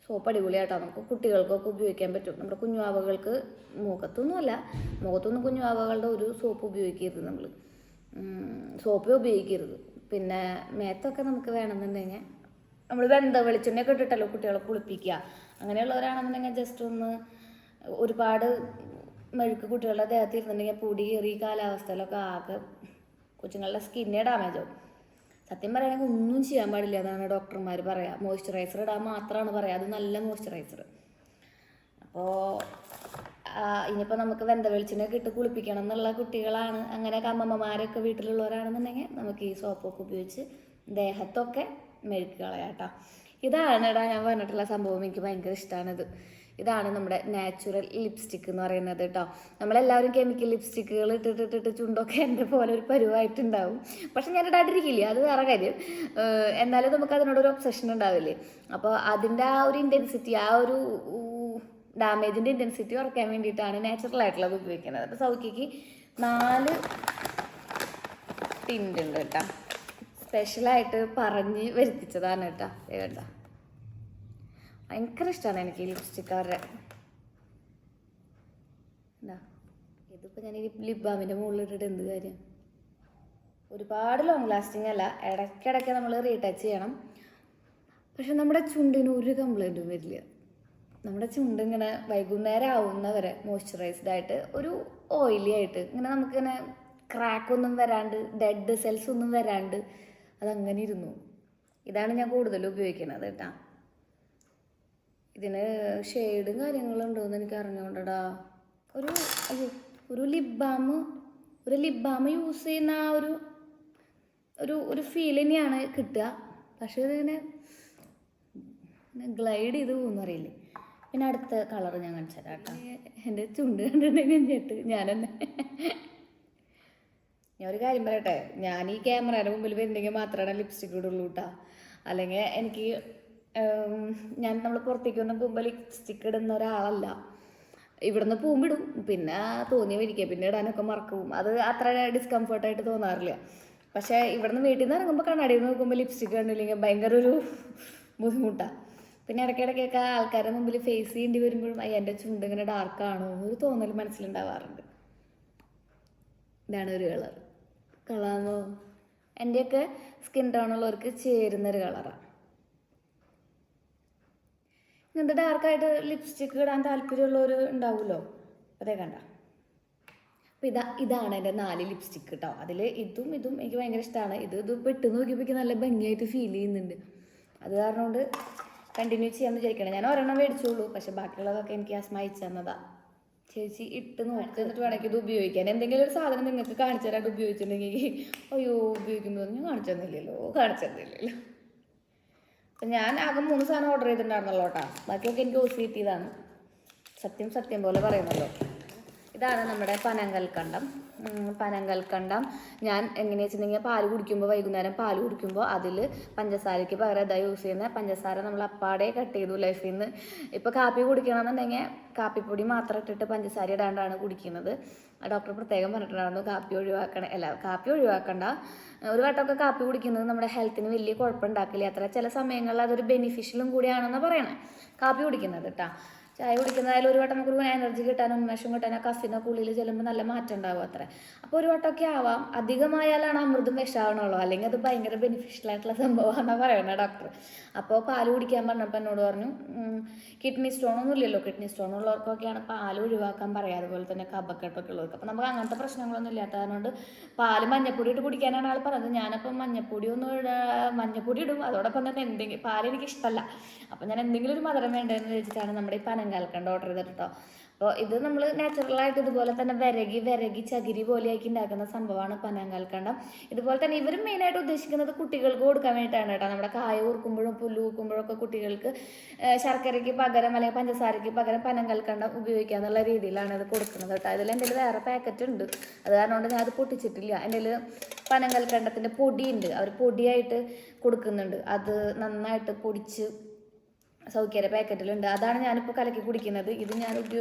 സോപ്പ് അടിപൊളിയായിട്ടോ. നമുക്ക് കുട്ടികൾക്കൊക്കെ ഉപയോഗിക്കാൻ പറ്റും. നമ്മുടെ കുഞ്ഞുവാവകൾക്ക് മുഖത്തൊന്നും കുഞ്ഞുവാവകളുടെ ഒരു സോപ്പ് ഉപയോഗിക്കരുത്. നമ്മൾ സോപ്പേ ഉപയോഗിക്കരുത്. പിന്നെ മേത്തൊക്കെ നമുക്ക് വേണമെന്നുണ്ടെങ്കിൽ നമ്മൾ വെന്ത വെളിച്ചെണ്ണയൊക്കെ ഇട്ടിട്ടല്ലോ കുട്ടികളെ കുളിപ്പിക്കുക. അങ്ങനെയുള്ളവരാണെന്നുണ്ടെങ്കിൽ ജസ്റ്റ് ഒന്ന് ഒരുപാട് മെഴുക്ക് കുട്ടികളുടെ ദേഹത്ത് ഇരുന്നുണ്ടെങ്കിൽ പൊടി കയറി കാലാവസ്ഥയിലൊക്കെ ആകെ കൊച്ചുങ്ങളുടെ സ്കിന്നെ ഡാമേജ് ആവും. സത്യം പറയുകയാണെങ്കിൽ ഒന്നും ചെയ്യാൻ പാടില്ല എന്നാണ് ഡോക്ടർമാർ പറയുക. മോയ്സ്ചറൈസർ ഇടാൻ മാത്രമാണ് പറയുക, അത് നല്ല മോയ്സ്ചറൈസർ. അപ്പോൾ ഇനിയിപ്പോൾ നമുക്ക് വെന്ത വെളിച്ചെണ്ണയൊക്കെ ഇട്ട് കുളിപ്പിക്കണം എന്നുള്ള കുട്ടികളാണ്, അങ്ങനെയൊക്കെ അമ്മമ്മമാരൊക്കെ വീട്ടിലുള്ളവരാണെന്നുണ്ടെങ്കിൽ നമുക്ക് ഈ സോപ്പൊക്കെ ഉപയോഗിച്ച് ദേഹത്തൊക്കെ മെഴുക്ക് കളയാട്ടോ. ഇതാണ് ഞാൻ പറഞ്ഞിട്ടുള്ള സംഭവം. എനിക്ക് ഭയങ്കര ഇഷ്ടമാണിത്. ഇതാണ് നമ്മുടെ നാച്ചുറൽ ലിപ്സ്റ്റിക്ക് എന്ന് പറയുന്നത് കേട്ടോ. നമ്മളെല്ലാവരും കെമിക്കൽ ലിപ്സ്റ്റിക്കുകൾ ഇട്ടിട്ടിട്ട് ചുണ്ടൊക്കെ എൻ്റെ പോലെ ഒരു പരുവായിട്ടുണ്ടാവും. പക്ഷെ ഞാൻ ഇടാണ്ടിരിക്കില്ല, അത് വേറെ കാര്യം. എന്നാലും നമുക്ക് അതിനോടൊരു ഒബ്സഷൻ ഉണ്ടാവില്ലേ. അപ്പോൾ അതിൻ്റെ ആ ഒരു ഇൻറ്റൻസിറ്റി, ആ ഒരു ഡാമേജിൻ്റെ ഇൻറ്റൻസിറ്റി കുറയ്ക്കാൻ വേണ്ടിയിട്ടാണ് നാച്ചുറൽ ആയിട്ടുള്ളത് ഉപയോഗിക്കുന്നത്. അപ്പോൾ സൗഖ്യക്ക് 4 ടിൻ്റ് ഉണ്ട് കേട്ടോ. സ്പെഷ്യലായിട്ട് പറഞ്ഞ് വരുത്തിച്ചതാണ് കേട്ടോ. കേട്ടോ, ഭയങ്കര ഇഷ്ടമാണ് എനിക്ക് ലിപ്സ്റ്റിക്ക് അവരുടെ. എന്താ ഇതിപ്പോൾ ഞാൻ ഈ ലിപ് ബാമിൻ്റെ മുകളിലിട്ടിട്ട് എന്ത് കാര്യം. ഒരുപാട് ലോങ് ലാസ്റ്റിംഗ് അല്ല, ഇടയ്ക്കിടയ്ക്ക് നമ്മൾ റീടച്ച് ചെയ്യണം. പക്ഷെ നമ്മുടെ ചുണ്ടിന് ഒരു കംപ്ലൈൻറ്റും വരില്ല. നമ്മുടെ ചുണ്ട് ഇങ്ങനെ വൈകുന്നേരം ആവുന്നവരെ മോയ്സ്ചറൈസ്ഡ് ആയിട്ട്, ഒരു ഓയിലി ആയിട്ട്, ഇങ്ങനെ നമുക്കിങ്ങനെ ക്രാക്കൊന്നും വരാണ്ട്, ഡെഡ് സെൽസ് ഒന്നും വരാണ്ട് അതങ്ങനെ ഇരുന്നു. ഇതാണ് ഞാൻ കൂടുതൽ ഉപയോഗിക്കുന്നത് കേട്ടോ. ഇതിന് ഷെയ്ഡും കാര്യങ്ങളുണ്ടോയെന്ന് എനിക്ക് അറിഞ്ഞുകൊണ്ടടാ. ഒരു ലിപ് ബാം യൂസ് ചെയ്യുന്ന ആ ഒരു ഫീൽ തന്നെയാണ് കിട്ടുക. പക്ഷേ ഇതിങ്ങനെ ഗ്ലൈഡ് ചെയ്ത് പോകുന്നറിയില്ലേ. പിന്നെ അടുത്ത കളർ ഞാൻ കാണിച്ചു തരാം കേട്ടോ. എൻ്റെ ചുണ്ട് കണ്ടിട്ടുണ്ടെങ്കിൽ ഞാൻ ഒരു കാര്യം പറയട്ടെ, ഞാൻ ഈ ക്യാമറയുടെ മുമ്പിൽ വരുന്നെങ്കിൽ മാത്രമാണ് ലിപ്സ്റ്റിക്ക് ഇടുള്ളൂ കേട്ടോ. അല്ലെങ്കിൽ എനിക്ക് നമ്മൾ പുറത്തേക്ക് വന്ന് പോകുമ്പോൾ ലിപ്സ്റ്റിക്ക് ഇടുന്ന ഒരാളല്ല. ഇവിടുന്ന് പോകുമ്പിടും, പിന്നെ തോന്നിയ വരിക്കുക, പിന്നെ ഇടാനൊക്കെ മറക്കും. അത് അത്ര ഡിസ്കംഫർട്ടായിട്ട് തോന്നാറില്ല. പക്ഷേ ഇവിടുന്ന് വീട്ടിൽ നിന്ന് ഇറങ്ങുമ്പോൾ കണ്ണാടിയിൽ നോക്കുമ്പോൾ ലിപ്സ്റ്റിക്ക് കണ്ടില്ലെങ്കിൽ ഭയങ്കര ഒരു ബുദ്ധിമുട്ടാണ്. പിന്നെ ഇടയ്ക്കിടയ്ക്കൊക്കെ ആൾക്കാരുടെ മുമ്പിൽ ഫേസ് ചെയ്യേണ്ടി വരുമ്പോഴും എൻ്റെ ചുണ്ട് ഇങ്ങനെ ഡാർക്കാണോ ഒരു തോന്നൽ മനസ്സിലുണ്ടാവാറുണ്ട്. ഇതാണ് ഒരു കളറാണോ എൻ്റെയൊക്കെ സ്കിൻ ടോണുള്ളവർക്ക് ചേരുന്നൊരു കളറാണ്. ഇങ്ങനത്തെ ഡാർക്കായിട്ട് ലിപ്സ്റ്റിക്ക് ഇടാൻ താല്പര്യമുള്ളവർ ഉണ്ടാവുമല്ലോ. അതേ കണ്ട അപ്പോൾ ഇതാണ് എൻ്റെ 4 ലിപ്സ്റ്റിക്ക് കേട്ടോ. അതിൽ ഇതും എനിക്ക് ഭയങ്കര ഇഷ്ടമാണ്. ഇത് പെട്ട് നോക്കിയപ്പോൾ നല്ല ഭംഗിയായിട്ട് ഫീൽ ചെയ്യുന്നുണ്ട്. അത് കാരണം കൊണ്ട് കണ്ടിന്യൂ ചെയ്യാമെന്ന് വിചാരിക്കണം. ഞാൻ ഒരെണ്ണം മേടിച്ചോളൂ, പക്ഷെ ബാക്കിയുള്ളതൊക്കെ എനിക്ക് ആസ്മ അയച്ചു തന്നതാണ്. ചേച്ചി ഇട്ട് നോക്ക്, എന്നിട്ട് വേണമെങ്കിൽ ഇത് ഉപയോഗിക്കാൻ. എന്തെങ്കിലും ഒരു സാധനം നിങ്ങൾക്ക് കാണിച്ചു തരാണ്ട് ഉപയോഗിച്ചിട്ടുണ്ടെങ്കിൽ അയ്യോ ഉപയോഗിക്കുമ്പോൾ ഞാൻ കാണിച്ചു തന്നില്ലല്ലോ. അപ്പം ഞാൻ ആകെ 3 സാധനം ഓർഡർ ചെയ്തിട്ടുണ്ടായിരുന്നല്ലോ കേട്ടോ. ബാക്കിയൊക്കെ എനിക്ക് ഓസ് കിട്ടിയതാണ്. സത്യം പോലെ പറയുന്നല്ലോ. ഇതാണ് നമ്മുടെ പനങ്കൽക്കണ്ടം. ഞാൻ എങ്ങനെയാ വെച്ചിട്ടുണ്ടെങ്കിൽ വൈകുന്നേരം പാല് കുടിക്കുമ്പോൾ അതിൽ പഞ്ചസാരയ്ക്ക് പകരം ഇതാ യൂസ് ചെയ്യുന്നത്. പഞ്ചസാര നമ്മൾ അപ്പാടെ കട്ട് ചെയ്തു ലൈഫിൽ നിന്ന്. ഇപ്പോൾ കാപ്പി കുടിക്കണമെന്നുണ്ടെങ്കിൽ കാപ്പിപ്പൊടി മാത്രം ഇട്ടിട്ട് പഞ്ചസാര ഇടാണ്ടാണ് കുടിക്കുന്നത്. ഡോക്ടർ പ്രത്യേകം പറഞ്ഞിട്ടുണ്ടായിരുന്നു കാപ്പി ഒഴിവാക്കണ്ട. ഒരു വട്ടമൊക്കെ കാപ്പി കുടിക്കുന്നത് നമ്മുടെ ഹെൽത്തിന് വലിയ കുഴപ്പമുണ്ടാക്കില്ല അത്ര. ചില സമയങ്ങളിൽ അതൊരു ബെനിഫിഷ്യലും കൂടിയാണെന്ന് പറയണേ കാപ്പി കുടിക്കുന്നത് കേട്ടോ. ചായ കുടിക്കുന്നതായാലും ഒരു വട്ടം നമുക്കൊരു എനർജി കിട്ടാനും ഉന്മേഷം കിട്ടാനും കഫിനൊക്കെ ഉള്ളിൽ ചെല്ലുമ്പോൾ നല്ല മാറ്റം ഉണ്ടാവും അത്ര. അപ്പോൾ ഒരു വട്ടമൊക്കെ ആവാം. അധികമായാലാണ് അമൃതും വിഷമാവണുള്ളൂ, അല്ലെങ്കിൽ അത് ഭയങ്കര ബെനിഫിഷ്യലായിട്ടുള്ള സംഭവമാണെന്നാണ് പറയുന്നത് ഡോക്ടർ. അപ്പോൾ പാല് കുടിക്കാൻ പറഞ്ഞപ്പോൾ എന്നോട് പറഞ്ഞു കിഡ്നി സ്റ്റോണൊന്നും ഇല്ലല്ലോ. കിഡ്നി സ്റ്റോൺ ഉള്ളവർക്കൊക്കെയാണ് പാല് ഒഴിവാക്കാൻ പറയുക, അതുപോലെ തന്നെ കഫക്കെട്ടൊക്കെ ഉള്ളവർക്ക്. അപ്പോൾ നമുക്ക് അങ്ങനത്തെ പ്രശ്നങ്ങളൊന്നും ഇല്ലാത്ത അതുകൊണ്ട് പാല് മഞ്ഞപ്പൊടി ഇട്ട് കുടിക്കാനാണ് ആൾ പറഞ്ഞത്. ഞാനപ്പം മഞ്ഞപ്പൊടി ഇടും, അതോടൊപ്പം തന്നെ എന്തെങ്കിലും പാല് എനിക്ക് ഇഷ്ടമല്ല. അപ്പോൾ ഞാൻ എന്തെങ്കിലും ഒരു മധുരം വേണ്ടതെന്ന് വെച്ചിട്ടാണ് നമ്മുടെ ഈ പനങ്കൽക്കണ്ടം ഓർഡർ ചെയ്തിട്ട് കേട്ടോ. അപ്പോൾ ഇത് നമ്മൾ നാച്ചുറലായിട്ട് ഇതുപോലെ തന്നെ വിരകി ചകിരി പോലെയാക്കി ഉണ്ടാക്കുന്ന സംഭവമാണ് പനങ്കൽക്കണ്ടം. ഇതുപോലെ തന്നെ ഇവരും മെയിനായിട്ട് ഉദ്ദേശിക്കുന്നത് കുട്ടികൾക്ക് കൊടുക്കാൻ വേണ്ടിയിട്ടാണ് കേട്ടോ. നമ്മുടെ കായ ഊർക്കുമ്പോഴും പുല്ല് ഊക്കുമ്പോഴൊക്കെ കുട്ടികൾക്ക് ശർക്കരയ്ക്ക് പകരം അല്ലെങ്കിൽ പഞ്ചസാരയ്ക്ക് പകരം പനങ്കൽക്കണ്ടം ഉപയോഗിക്കുക എന്നുള്ള രീതിയിലാണ് ഇത് കൊടുക്കുന്നത് കേട്ടോ. ഇതിൽ എൻ്റെ വേറെ പാക്കറ്റ് ഉണ്ട്, അത് കാരണം കൊണ്ട് ഞാൻ അത് പൊട്ടിച്ചിട്ടില്ല. എൻ്റെ പനങ്കൽക്കണ്ടത്തിൻ്റെ പൊടിയുണ്ട്, അവർ പൊടിയായിട്ട് കൊടുക്കുന്നുണ്ട്. അത് നന്നായിട്ട് പൊടിച്ച് സൗഖ്യയുടെ പാക്കറ്റിലുണ്ട്. അതാണ് ഞാനിപ്പോൾ കലക്കി കുടിക്കുന്നത്. ഇത് ഞാൻ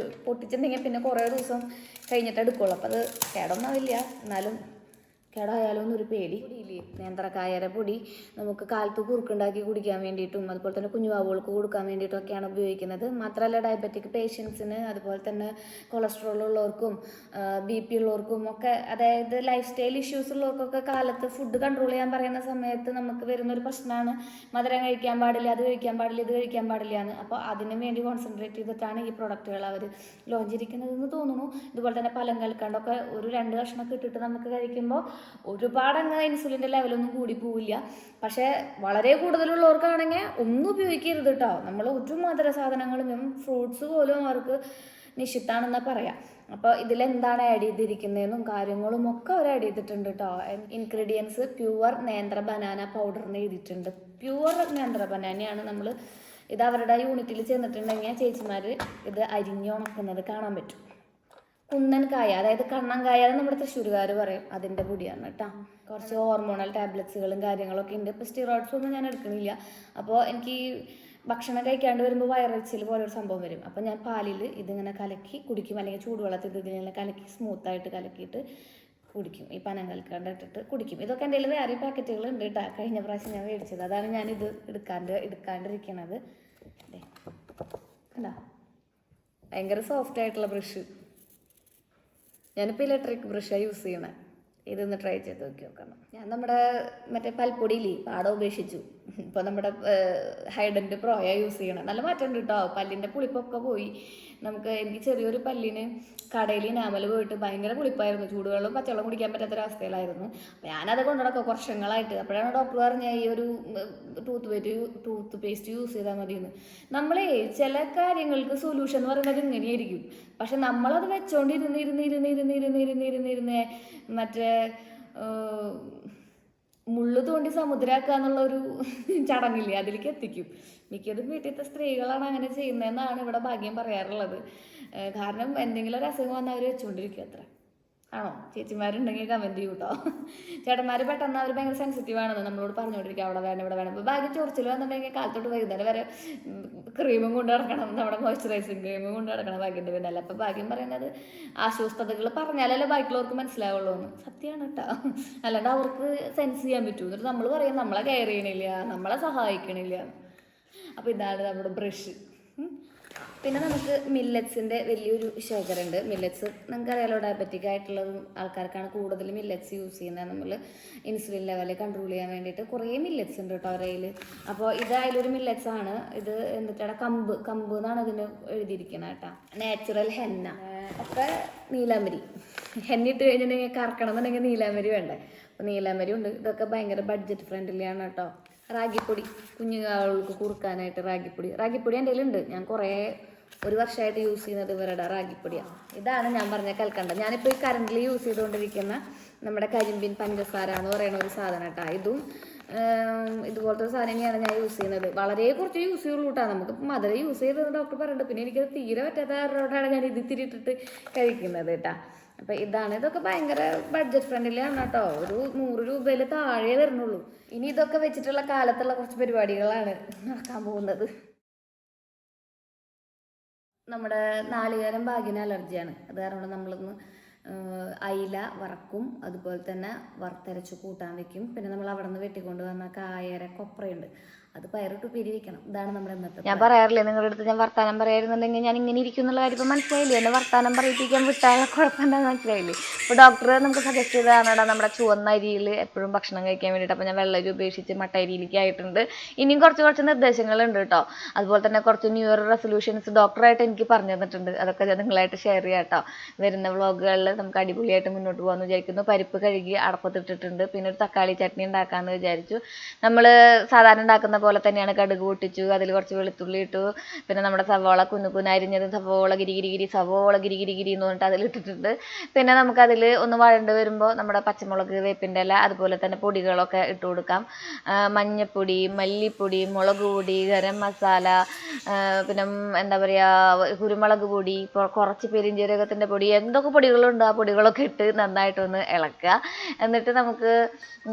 പൊട്ടിച്ചിട്ടുണ്ടെങ്കിൽ പിന്നെ കുറേ ദിവസം കഴിഞ്ഞിട്ട് എടുക്കുള്ളൂ. അപ്പോൾ അത് കേടൊന്നാവില്ല, എന്നാലും കേടായാലോ എന്നൊരു പേടി. പൊടിയില്ലേ നേന്ത്രക്കായയുടെ പൊടി നമുക്ക് കാലത്ത് കുറുക്കുണ്ടാക്കി കുടിക്കാൻ വേണ്ടിയിട്ടും അതുപോലെ തന്നെ കുഞ്ഞുവാവുകൾക്ക് കൊടുക്കാൻ വേണ്ടിയിട്ടൊക്കെയാണ് ഉപയോഗിക്കുന്നത്. മാത്രമല്ല ഡയബറ്റിക് പേഷ്യൻസിന്, അതുപോലെ തന്നെ കൊളസ്ട്രോൾ ഉള്ളവർക്കും BP ഉള്ളവർക്കും ഒക്കെ, അതായത് ലൈഫ് സ്റ്റൈൽ ഇഷ്യൂസ് ഉള്ളവർക്കൊക്കെ കാലത്ത് ഫുഡ് കൺട്രോൾ ചെയ്യാൻ പറയുന്ന സമയത്ത് നമുക്ക് വരുന്നൊരു പ്രശ്നമാണ് മധുരം കഴിക്കാൻ പാടില്ല, അത് കഴിക്കാൻ പാടില്ല, ഇത് കഴിക്കാൻ പാടില്ല എന്ന്. അപ്പോൾ അതിന് വേണ്ടി കോൺസെൻട്രേറ്റ് ചെയ്തിട്ടാണ് ഈ പ്രൊഡക്റ്റുകൾ അവർ ലോഞ്ച് ചെയ്തിരിക്കുന്നതെന്ന് തോന്നുന്നു. ഇതുപോലെ തന്നെ പനങ്കൽക്കണ്ടമൊക്കെ ഒരു 2 കഷ്ണമൊക്കെ ഇട്ടിട്ട് നമുക്ക് കഴിക്കുമ്പോൾ ഒരുപാട് അങ്ങനെ ഇൻസുലിൻ്റെ ലെവലൊന്നും കൂടി പോവില്ല. പക്ഷേ വളരെ കൂടുതലുള്ളവർക്കാണെങ്കിൽ ഒന്നും ഉപയോഗിക്കരുത് കേട്ടോ. നമ്മൾ ഒരു മധുര സാധനങ്ങളും ഫ്രൂട്ട്സ് പോലും അവർക്ക് നിഷിദ്ധാണെന്നാണ് പറയാം. അപ്പോൾ ഇതിലെന്താണ് ആഡ് ചെയ്തിരിക്കുന്നതെന്നും കാര്യങ്ങളും ഒക്കെ അവർ ആഡ് ചെയ്തിട്ടുണ്ട് കേട്ടോ. ഇൻഗ്രീഡിയൻസ് പ്യുവർ നേന്ത്ര ബനാന പൗഡർ എന്ന് എഴുതിയിട്ടുണ്ട്. പ്യുവർ നേന്ത്ര ബനാനയാണ്. നമ്മൾ ഇത് അവരുടെ യൂണിറ്റിൽ ചെന്നിട്ടുണ്ടെങ്കിൽ ചേച്ചിമാർ ഇത് അരിഞ്ഞുണക്കുന്നത് കാണാൻ പറ്റും. കുന്നൻ കായ, അതായത് കണ്ണൻകായ, അത് നമ്മുടെ തൃശ്ശൂരുകാർ പറയും, അതിൻ്റെ പൊടിയാണ് കേട്ടോ. കുറച്ച് ഹോർമോണൽ ടാബ്ലറ്റ്സുകളും കാര്യങ്ങളൊക്കെ ഉണ്ട്. ഇപ്പോൾ സ്റ്റിറോയിഡ്സ് ഒന്നും ഞാൻ എടുക്കണില്ല. അപ്പോൾ എനിക്ക് ഭക്ഷണം കഴിക്കാണ്ട് വരുമ്പോൾ വയറിച്ചിൽ പോലൊരു സംഭവം വരും. അപ്പോൾ ഞാൻ പാലിൽ ഇതിങ്ങനെ കലക്കി കുടിക്കും, അല്ലെങ്കിൽ ചൂടുവെള്ളത്തിൽ ഇതിങ്ങനെ കലക്കി സ്മൂത്തായിട്ട് കലക്കിയിട്ട് കുടിക്കും. ഈ പനങ്കൽക്കണ്ടം ഇട്ടിട്ട് കുടിക്കും. ഇതൊക്കെ എൻ്റെ വേറെ പാക്കറ്റുകൾ ഉണ്ട് കേട്ടോ. കഴിഞ്ഞ പ്രാവശ്യം ഞാൻ മേടിച്ചത്, അതാണ് ഞാനിത് എടുക്കാണ്ടിരിക്കണത്. കണ്ടോ, ഭയങ്കര സോഫ്റ്റ് ആയിട്ടുള്ള ബ്രഷ്. ഞാനിപ്പോൾ ഇലക്ട്രിക് ബ്രഷാണ് യൂസ് ചെയ്യണേ. ഇതൊന്ന് ട്രൈ ചെയ്ത് നോക്കണം. ഞാൻ നമ്മുടെ മറ്റേ പൽപ്പൊടിയില്ലേ പാടം ഉപേക്ഷിച്ചു. ഇപ്പോൾ നമ്മുടെ ഹൈഡൻറ്റ് പ്രോയാണ് യൂസ് ചെയ്യണം. നല്ല മാറ്റമുണ്ട് കേട്ടോ. പല്ലിൻ്റെ പുളിപ്പൊക്കെ പോയി. എനിക്ക് ചെറിയൊരു പല്ലിന് കടയിൽ നാമൽ പോയിട്ട് ഭയങ്കര പുളിപ്പായിരുന്നു. ചൂടുവെള്ളം പച്ചവെള്ളം കുടിക്കാൻ പറ്റാത്തൊരവസ്ഥയിലായിരുന്നു. അപ്പോൾ ഞാനത് കൊണ്ടുനടക്കുക വർഷങ്ങളായിട്ട്. അപ്പോഴാണ് ഡോക്ടർ പറഞ്ഞ ഈ ഒരു ടൂത്ത് പേസ്റ്റ് യൂസ് ചെയ്താൽ മതിയെന്ന്. നമ്മളെ ചില കാര്യങ്ങൾക്ക് സൊല്യൂഷൻ എന്ന് പറയുന്നത് ഇങ്ങനെയായിരിക്കും. പക്ഷെ നമ്മളത് വെച്ചോണ്ടിരുന്ന് മറ്റേ മുള്ളു തോണ്ടി സമുദ്രമാക്കുക എന്നുള്ളൊരു ചടങ്ങില്ലേ, അതിലേക്ക് എത്തിക്കും. മിക്കതും വീട്ടിലത്തെ സ്ത്രീകളാണ് അങ്ങനെ ചെയ്യുന്നതെന്നാണ് ഇവിടെ ഭാഗ്യം പറയാറുള്ളത്. കാരണം എന്തെങ്കിലും ഒരു അസുഖം വന്നാൽ അവർ വെച്ചുകൊണ്ടിരിക്കും അത്ര. ആണോ? ചേച്ചിമാരുണ്ടെങ്കിൽ കമൻറ്റ് ചെയ്യൂ കേട്ടോ. ചേട്ടന്മാർ പെട്ടെന്ന് അവർ ഭയങ്കര സെൻസിറ്റീവാണെന്ന് നമ്മളോട് പറഞ്ഞുകൊണ്ടിരിക്കുക, അവിടെ വേണം ഇവിടെ വേണം. ഇപ്പോൾ ഭാഗ്യം ചൊറിച്ചിൽ വന്നിട്ടുണ്ടെങ്കിൽ കാലത്തോട്ട് വൈകുന്നേരം വരെ ക്രീമും കൊണ്ട് നടക്കണം, നമ്മുടെ മോയ്സ്ചറൈസിങ് ക്രീമും കൊണ്ട് നടക്കണം ഭാഗ്യൻ്റെ പിന്നല്ല. അപ്പോൾ ഭാഗ്യം പറയുന്നത് അസ്വസ്ഥതകൾ പറഞ്ഞാലല്ലേ ബാക്കിയുള്ളവർക്ക് മനസ്സിലാവുള്ളൂ എന്ന്. സത്യമാണ് കേട്ടോ. അല്ലാണ്ട് അവർക്ക് സെൻസ് ചെയ്യാൻ പറ്റൂ. എന്നിട്ട് നമ്മൾ പറയും നമ്മളെ കെയർ ചെയ്യണില്ല, നമ്മളെ സഹായിക്കണില്ല. അപ്പോൾ ഇതാണ് നമ്മുടെ ബ്രഷ്. പിന്നെ നമുക്ക് മില്ലറ്റ്സിൻ്റെ വലിയൊരു ശേഖരമുണ്ട്. മില്ലറ്റ്സ് നമുക്കറിയാലോ, ഡയബറ്റിക് ആയിട്ടുള്ള ആൾക്കാർക്കാണ് കൂടുതൽ മില്ലറ്റ്സ് യൂസ് ചെയ്യുന്നത്. നമ്മൾ ഇൻസുലിൻ ലെവൽ കൺട്രോൾ ചെയ്യാൻ വേണ്ടിയിട്ട് കുറേ മില്ലറ്റ്സ് ഉണ്ട് കേട്ടോ അവരുടെ കയ്യിൽ. അപ്പോൾ ഇത് അതിലൊരു മില്ലറ്റ്സ് ആണ്. ഇത് എന്നിട്ടാണ് കമ്പ് എന്നാണ് ഇതിന് എഴുതിയിരിക്കുന്നത് കേട്ടോ. Natural henna. ഒക്കെ നീലാമ്പരി എണ്ണിട്ട് കഴിഞ്ഞിട്ടുണ്ടെങ്കിൽ കറക്കണം എന്നുണ്ടെങ്കിൽ നീലാമ്പരി വേണ്ടേ. അപ്പോൾ നീലാമ്പരി ഉണ്ട്. ഇതൊക്കെ ഭയങ്കര ബഡ്ജറ്റ് ഫ്രണ്ട്ലി ആണ് കേട്ടോ. റാഗിപ്പൊടി കുഞ്ഞുങ്ങൾക്ക് കുറുക്കാനായിട്ട് റാഗിപ്പൊടി എൻ്റെ കയ്യിലുണ്ട്. ഞാൻ ഒരു വർഷമായിട്ട് യൂസ് ചെയ്യുന്നത് ഇവരുടെ റാഗിപ്പൊടിയാണ്. ഇതാണ് ഞാൻ പറഞ്ഞ കൽക്കണ്ടം. ഞാനിപ്പോൾ ഈ കറൻ്റിൽ യൂസ് ചെയ്തുകൊണ്ടിരിക്കുന്ന നമ്മുടെ കരിമ്പിൻ പഞ്ചസാര എന്ന് പറയുന്ന ഒരു സാധനം കേട്ടോ. ഇതും ഇതുപോലത്തെ ഒരു സാധനം തന്നെയാണ് ഞാൻ യൂസ് ചെയ്യുന്നത്. വളരെ കുറച്ച് യൂസ് ചെയ്യുള്ളൂ കേട്ടോ. നമുക്ക് മധുരം യൂസ് ചെയ്തത് ഡോക്ടർ പറയുന്നുണ്ട്. പിന്നെ എനിക്കത് തീരെ പറ്റാത്തവരോടാണ് ഞാൻ ഇത് തിരിട്ടിട്ട് കഴിക്കുന്നത് കേട്ടോ. അപ്പോൾ ഇതൊക്കെ ഭയങ്കര ബഡ്ജറ്റ് ഫ്രണ്ട്ലി ആണ് കേട്ടോ. ഒരു 100 രൂപയിൽ താഴെ വരുന്നുള്ളൂ. ഇനി ഇതൊക്കെ വെച്ചിട്ടുള്ള കാലത്തുള്ള കുറച്ച് പരിപാടികളാണ് നടക്കാൻ പോകുന്നത്. നമ്മുടെ നാളികേരം ഭാഗ്യന് അലർജിയാണ്. അത് കാരണം നമ്മളൊന്ന് അയില വറക്കും, അതുപോലെ തന്നെ വറുത്തരച്ച് കൂട്ടാൻ വെക്കും. പിന്നെ നമ്മൾ അവിടെ നിന്ന് വെട്ടിക്കൊണ്ട് വന്ന കായര കൊപ്രയുണ്ട്, അത് പയറിട്ട് ഉപ്പേരി വെക്കണം. ഇതാണ് നമ്മുടെ ഇന്നത്തെ. ഞാൻ പറയാറില്ലേ നിങ്ങളുടെ അടുത്ത് ഞാൻ വർത്താനം പറയായിരുന്നുണ്ടെങ്കിൽ ഞാൻ ഇങ്ങനെ ഇരിക്കും എന്നുള്ള കാര്യം ഇപ്പം മനസ്സിലായില്ലേ? എന്നെ വർത്താനം പറയിപ്പിക്കാൻ വിട്ടാലുള്ള കുഴപ്പമെന്താണെന്ന് മനസ്സിലായില്ലേ? ഇപ്പോൾ ഡോക്ടർ നമുക്ക് സജസ്റ്റ് ചെയ്തതാണ് നമ്മുടെ ചുവന്ന അരിയിൽ എപ്പോഴും ഭക്ഷണം കഴിക്കാൻ വേണ്ടിയിട്ട്. അപ്പോൾ ഞാൻ വെള്ളരി ഉപേക്ഷിച്ച് മട്ട അരിയിലേക്ക് ആയിട്ടുണ്ട്. ഇനിയും കുറച്ച് നിർദ്ദേശങ്ങളുണ്ട് കേട്ടോ. അതുപോലെ തന്നെ കുറച്ച് ന്യൂ ഇയർ റെസൊല്യൂഷൻസ് ഡോക്ടറായിട്ട് എനിക്ക് പറഞ്ഞു തന്നിട്ടുണ്ട്. അതൊക്കെ ഞാൻ നിങ്ങളായിട്ട് ഷെയർ ചെയ്യാം കേട്ടോ. വരുന്ന വ്ളോഗുകളിൽ നമുക്ക് അടിപൊളിയായിട്ട് മുന്നോട്ട് പോകാമെന്ന് വിചാരിക്കുന്നു. പരിപ്പ് കഴുകി അടപ്പത്തിട്ടിട്ടുണ്ട്. പിന്നെ ഒരു തക്കാളി ചട്നി ഉണ്ടാക്കാമെന്ന് വിചാരിച്ചു. നമ്മൾ സാധാരണ ഉണ്ടാക്കുന്ന പോലെ തന്നെയാണ്. കടുക് പൊട്ടിച്ചു, അതിൽ കുറച്ച് വെളുത്തുള്ളി ഇട്ടു, പിന്നെ നമ്മുടെ സവോള കുനുകുനാരിഞ്ഞത് സവോള ഗിരി എന്ന് പറഞ്ഞിട്ട് അതിലിട്ടിട്ടുണ്ട്. പിന്നെ നമുക്കതിൽ ഒന്ന് വഴണ്ട് വരുമ്പോൾ നമ്മുടെ പച്ചമുളക്, വേപ്പിൻ്റെ ഇല, അതുപോലെ തന്നെ പൊടികളൊക്കെ ഇട്ട് കൊടുക്കാം. മഞ്ഞൾപ്പൊടി, മല്ലിപ്പൊടി, മുളക് പൊടി, ഗരം മസാല, പിന്നെ എന്താ പറയുക, കുരുമുളക് പൊടി, കുറച്ച് പെരിഞ്ജീരകത്തിൻ്റെ പൊടി, എന്തൊക്കെ പൊടികളുണ്ട് ആ പൊടികളൊക്കെ ഇട്ട് നന്നായിട്ടൊന്ന് ഇളക്കുക. എന്നിട്ട്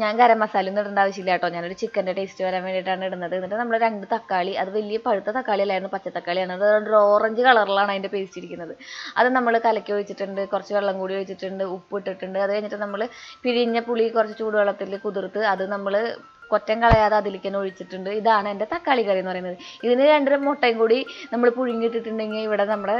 ഞാൻ ഗരം മസാല ഒന്നും ഇടേണ്ട ആവശ്യമില്ല കേട്ടോ. ഞാനൊരു ചിക്കൻ്റെ ടേസ്റ്റ് വരാൻ വേണ്ടിയിട്ടാണ് ഇടുന്നത്. എന്നിട്ട് നമ്മൾ 2 തക്കാളി, അത് വലിയ പഴുത്ത തക്കാളി അല്ലായിരുന്നു, പച്ചത്തക്കാളിയാണ്. അത് ഒരു ഓറഞ്ച് കളറിലാണ് അതിൻ്റെ പേസ്റ്റ് ഇരിക്കുന്നത്. അത് നമ്മൾ കലക്കി ഒഴിച്ചിട്ടുണ്ട്, കുറച്ച് വെള്ളം കൂടി ഒഴിച്ചിട്ടുണ്ട്, ഉപ്പ് ഇട്ടിട്ടുണ്ട്. അത് കഴിഞ്ഞിട്ട് നമ്മൾ പിഴിഞ്ഞ പുളി കുറച്ച് ചൂടുവെള്ളത്തിൽ കുതിർത്ത് അത് നമ്മൾ കൊറ്റം കളയാതെ അതിലേക്ക് തന്നെ ഒഴിച്ചിട്ടുണ്ട്. ഇതാണ് എൻ്റെ തക്കാളി കറി എന്ന് പറയുന്നത്. ഇതിന് 2 മുട്ടയും കൂടി നമ്മൾ പുഴുങ്ങിയിട്ടിട്ടുണ്ടെങ്കിൽ ഇവിടെ നമ്മുടെ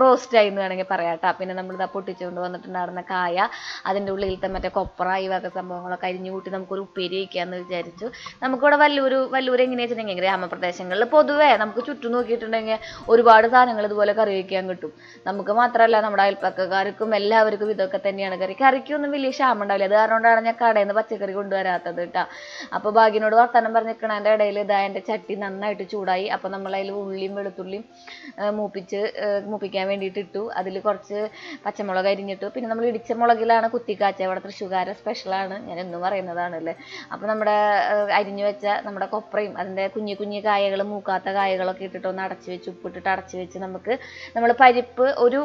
റോസ്റ്റായി എന്ന് വേണമെങ്കിൽ പറയാം കേട്ടോ. പിന്നെ നമ്മളിതാ പൊട്ടിച്ചുകൊണ്ട് വന്നിട്ടുണ്ടായിരുന്ന കായ, അതിൻ്റെ ഉള്ളിലത്തെ മറ്റേ കൊപ്ര, ഈ വക സംഭവങ്ങളൊക്കെ അരിഞ്ഞു കൂട്ടി നമുക്കൊരു ഉപ്പേരി വയ്ക്കാമെന്ന് വിചാരിച്ചു. നമുക്കിവിടെ വല്ലൂർ എങ്ങനെയാണെന്ന് വെച്ചിട്ടുണ്ടെങ്കിൽ ഗ്രാമപ്രദേശങ്ങളിൽ പൊതുവേ നമുക്ക് ചുറ്റും നോക്കിയിട്ടുണ്ടെങ്കിൽ ഒരുപാട് സാധനങ്ങൾ ഇതുപോലെ കറി വയ്ക്കാൻ കിട്ടും. നമുക്ക് മാത്രമല്ല നമ്മുടെ അയൽപ്പക്കക്കാർക്കും എല്ലാവർക്കും ഇതൊക്കെ തന്നെയാണ് കറി. കറിക്കൊന്നും വലിയ ക്ഷാമം ഉണ്ടാവില്ല. അത് കാരണം കൊണ്ടാണ് ഞാൻ കടയിൽ നിന്ന് പച്ചക്കറി കൊണ്ടുവരാത്തത് കേട്ടോ. അപ്പോൾ ഭാഗ്യനോട് വർത്തമാനം പറഞ്ഞിരിക്കണതിൻ്റെ ഇടയിൽ ഇതാ എൻ്റെ ചട്ടി നന്നായിട്ട് ചൂടായി. അപ്പോൾ നമ്മളതിൽ ഉള്ളിയും വെളുത്തുള്ളിയും മൂപ്പിക്കാൻ വേണ്ടിയിട്ട് ഇട്ടു. അതിൽ കുറച്ച് പച്ചമുളക് അരിഞ്ഞിട്ടു. പിന്നെ നമ്മൾ ഇടിച്ച മുളകിലാണ് കുത്തിക്കാച്ച. ഇവിടെ തൃശ്ശൂർക്കാരുടെ സ്പെഷ്യലാണ്, ഞാൻ എന്നും പറയുന്നതാണല്ലേ. അപ്പോൾ നമ്മുടെ അരിഞ്ഞു വെച്ച നമ്മുടെ കൊപ്രയും അതിൻ്റെ കുഞ്ഞു കായകൾ, മൂക്കാത്ത കായകളൊക്കെ ഇട്ടിട്ട് ഒന്ന് അടച്ചു വെച്ച്, ഉപ്പിട്ടിട്ട് അടച്ചു വെച്ച് നമ്മൾ പരിപ്പ് ഒരു